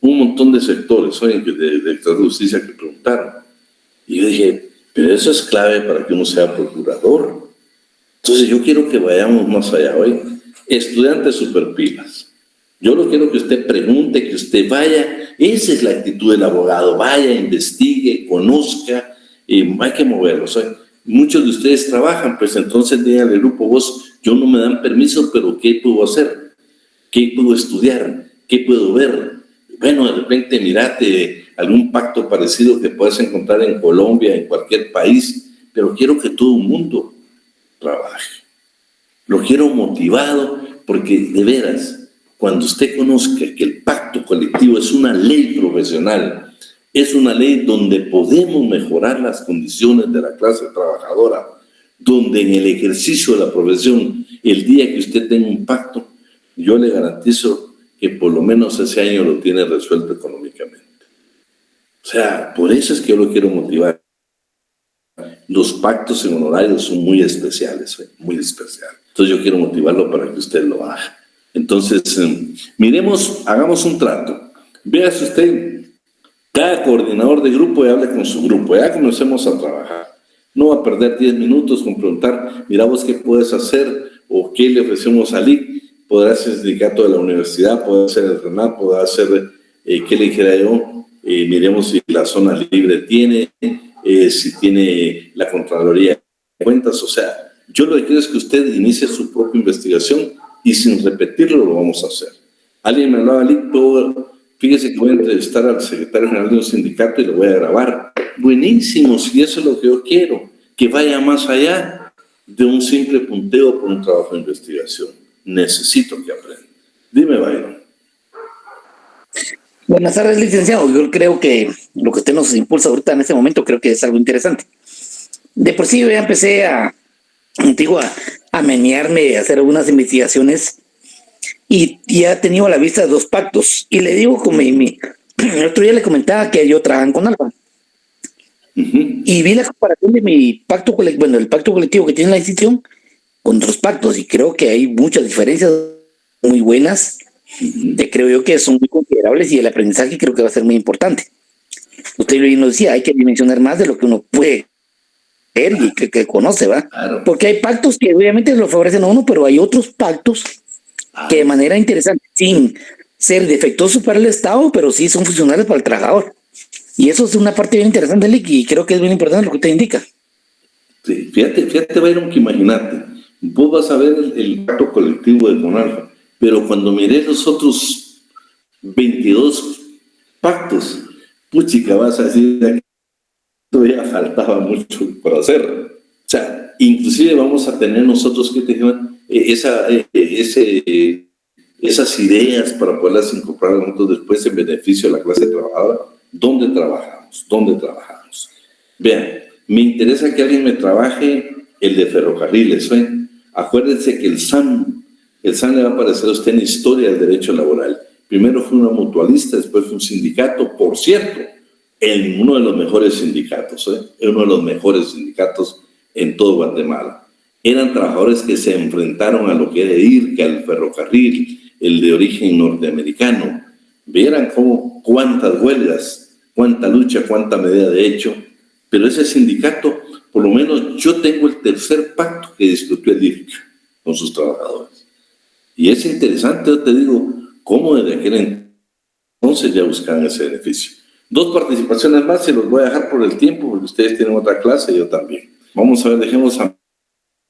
Un montón de sectores, oye, de justicia que preguntaron. Y yo dije, pero eso es clave para que uno sea procurador. Entonces yo quiero que vayamos más allá, oye. Estudiantes superpilas. Yo no quiero que usted pregunte, que usted vaya. Esa es la actitud del abogado. Vaya, investigue, conozca. Hay que moverlos, oye. Muchos de ustedes trabajan, pues entonces díganle al grupo, vos, yo no me dan permiso, pero ¿qué puedo hacer? ¿Qué puedo estudiar? ¿Qué puedo ver? Bueno, de repente mirate algún pacto parecido que puedas encontrar en Colombia, en cualquier país, pero quiero que todo el mundo trabaje. Lo quiero motivado porque, de veras, cuando usted conozca que el pacto colectivo es una ley profesional, es una ley donde podemos mejorar las condiciones de la clase trabajadora, donde en el ejercicio de la profesión, el día que usted tenga un pacto, yo le garantizo que por lo menos ese año lo tiene resuelto económicamente. O sea, por eso es que yo lo quiero motivar. Los pactos en honorarios son muy especiales, muy especiales. Entonces yo quiero motivarlo para que usted lo haga. Entonces, miremos, hagamos un trato. Véase usted, cada coordinador de grupo y hable con su grupo. Ya comencemos a trabajar. No va a perder 10 minutos con preguntar, mira vos qué puedes hacer o qué le ofrecemos al IC. Podrá ser el sindicato de la universidad, podrá ser el RENAP, podrá ser, ¿qué le dijera yo? Miremos si la zona libre tiene, si tiene la Contraloría de Cuentas. O sea, yo lo que quiero es que usted inicie su propia investigación y sin repetirlo lo vamos a hacer. Alguien me hablaba, fíjese que voy a entrevistar al secretario general de un sindicato y lo voy a grabar. Buenísimo, si eso es lo que yo quiero, que vaya más allá de un simple punteo por un trabajo de investigación. Necesito que aprenda. Dime, Byron. Buenas tardes, licenciado. Yo creo que lo que usted nos impulsa ahorita en este momento creo que es algo interesante. De por sí yo ya empecé a menearme, a hacer algunas investigaciones y ya he tenido a la vista 2 pactos. Y le digo, como el otro día le comentaba que yo trabajo con Alfa. Y vi la comparación de mi pacto colectivo, bueno, el pacto colectivo que tiene la institución con otros pactos, y creo que hay muchas diferencias muy buenas, creo yo que son muy considerables, y el aprendizaje creo que va a ser muy importante. Usted nos decía, hay que dimensionar más de lo que uno puede ver y que conoce, ¿va? Claro. Porque hay pactos que obviamente lo favorecen a uno, pero hay otros pactos que de manera interesante, sin ser defectuosos para el Estado, pero sí son funcionales para el trabajador. Y eso es una parte bien interesante, Lick, y creo que es bien importante lo que usted indica. Sí, fíjate, Byron, que imagínate, vos vas a ver el pacto colectivo de Conalfa, pero cuando mirés los otros 22 pactos, puchica, vas a decir que todavía faltaba mucho por hacer. O sea, inclusive vamos a tener nosotros que tener esas ideas para poderlas incorporar nosotros después en beneficio de la clase trabajadora. ¿Dónde trabajamos? ¿Dónde trabajamos? Vean, me interesa que alguien me trabaje el de ferrocarriles, ¿eh? Acuérdense que el SAM le va a aparecer a usted en historia del derecho laboral. Primero fue una mutualista, después fue un sindicato, por cierto, en uno de los mejores sindicatos, uno de los mejores sindicatos en todo Guatemala. Eran trabajadores que se enfrentaron a lo que era IRCA, al ferrocarril, el de origen norteamericano. Vieran cuántas huelgas, cuánta lucha, cuánta medida de hecho, pero ese sindicato, por lo menos yo tengo el tercer pacto que discutió el IRCA con sus trabajadores. Y es interesante, yo te digo, cómo desde aquel entonces ya buscan ese beneficio. 2 participaciones más, se los voy a dejar por el tiempo, porque ustedes tienen otra clase y yo también. Vamos a ver, dejemos a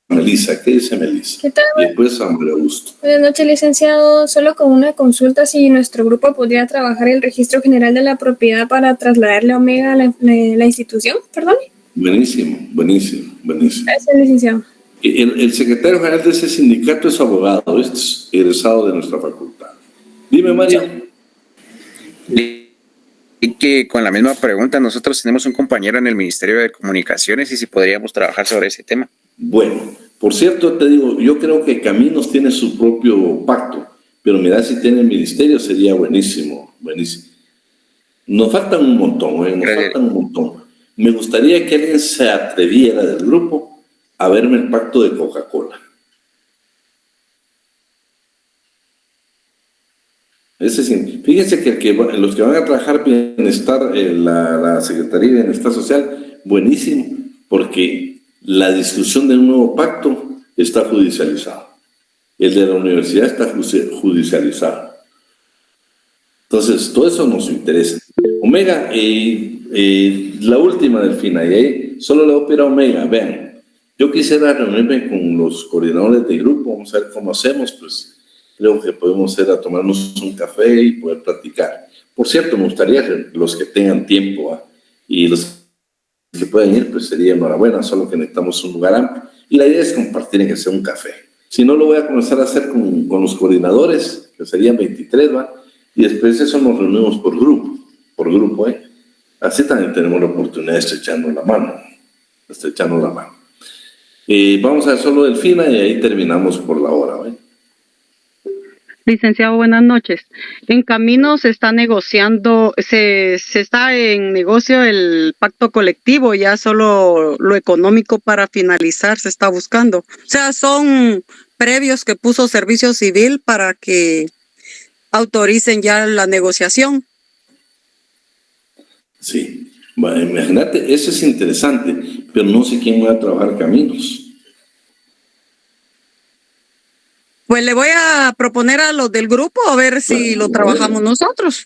Melissa. ¿Qué dice Melissa? ¿Qué tal? Y después a María Augusto. Buenas noches, licenciado. Solo con una consulta, si nuestro grupo podría trabajar el registro general de la propiedad para trasladarle a Omega a la institución, perdón. Buenísimo, buenísimo, buenísimo. Gracias, licenciado. El secretario general de ese sindicato es abogado, es egresado de nuestra facultad. Dime, Mario. Y que con la misma pregunta, nosotros tenemos un compañero en el Ministerio de Comunicaciones y si podríamos trabajar sobre ese tema. Bueno, por cierto, te digo, yo creo que Caminos tiene su propio pacto, pero mira, si tiene el ministerio sería buenísimo, buenísimo. Nos faltan un montón, nos faltan un montón. Me gustaría que alguien se atreviera del grupo a verme el pacto de Coca-Cola. Fíjense que los que van a trabajar bienestar, la Secretaría de Bienestar Social, buenísimo, porque la discusión de un nuevo pacto está judicializado. El de la universidad está judicializado. Entonces, todo eso nos interesa. Omega, la última del final, y ahí solo le voy a pedir a Omega, vean, yo quisiera reunirme con los coordinadores de grupo, vamos a ver cómo hacemos, pues creo que podemos ir a tomarnos un café y poder platicar. Por cierto, me gustaría que los que tengan tiempo y los que puedan ir, pues sería enhorabuena, solo que necesitamos un lugar amplio. Y la idea es compartir en que sea un café. Si no, lo voy a comenzar a hacer con los coordinadores, que serían 23, ¿va? Y después eso nos reunimos por grupo, ¿eh? Así también tenemos la oportunidad de estrecharnos la mano. Vamos a ver solo Delfina y ahí terminamos por la hora, ¿eh? Licenciado, buenas noches. En camino se está negociando, se está en negocio el pacto colectivo, ya solo lo económico para finalizar se está buscando. O sea, son previos que puso Servicio Civil para que autoricen ya la negociación. Sí, bueno, imagínate, eso es interesante, pero no sé quién va a trabajar Caminos. Pues le voy a proponer a los del grupo a ver si lo trabajamos nosotros.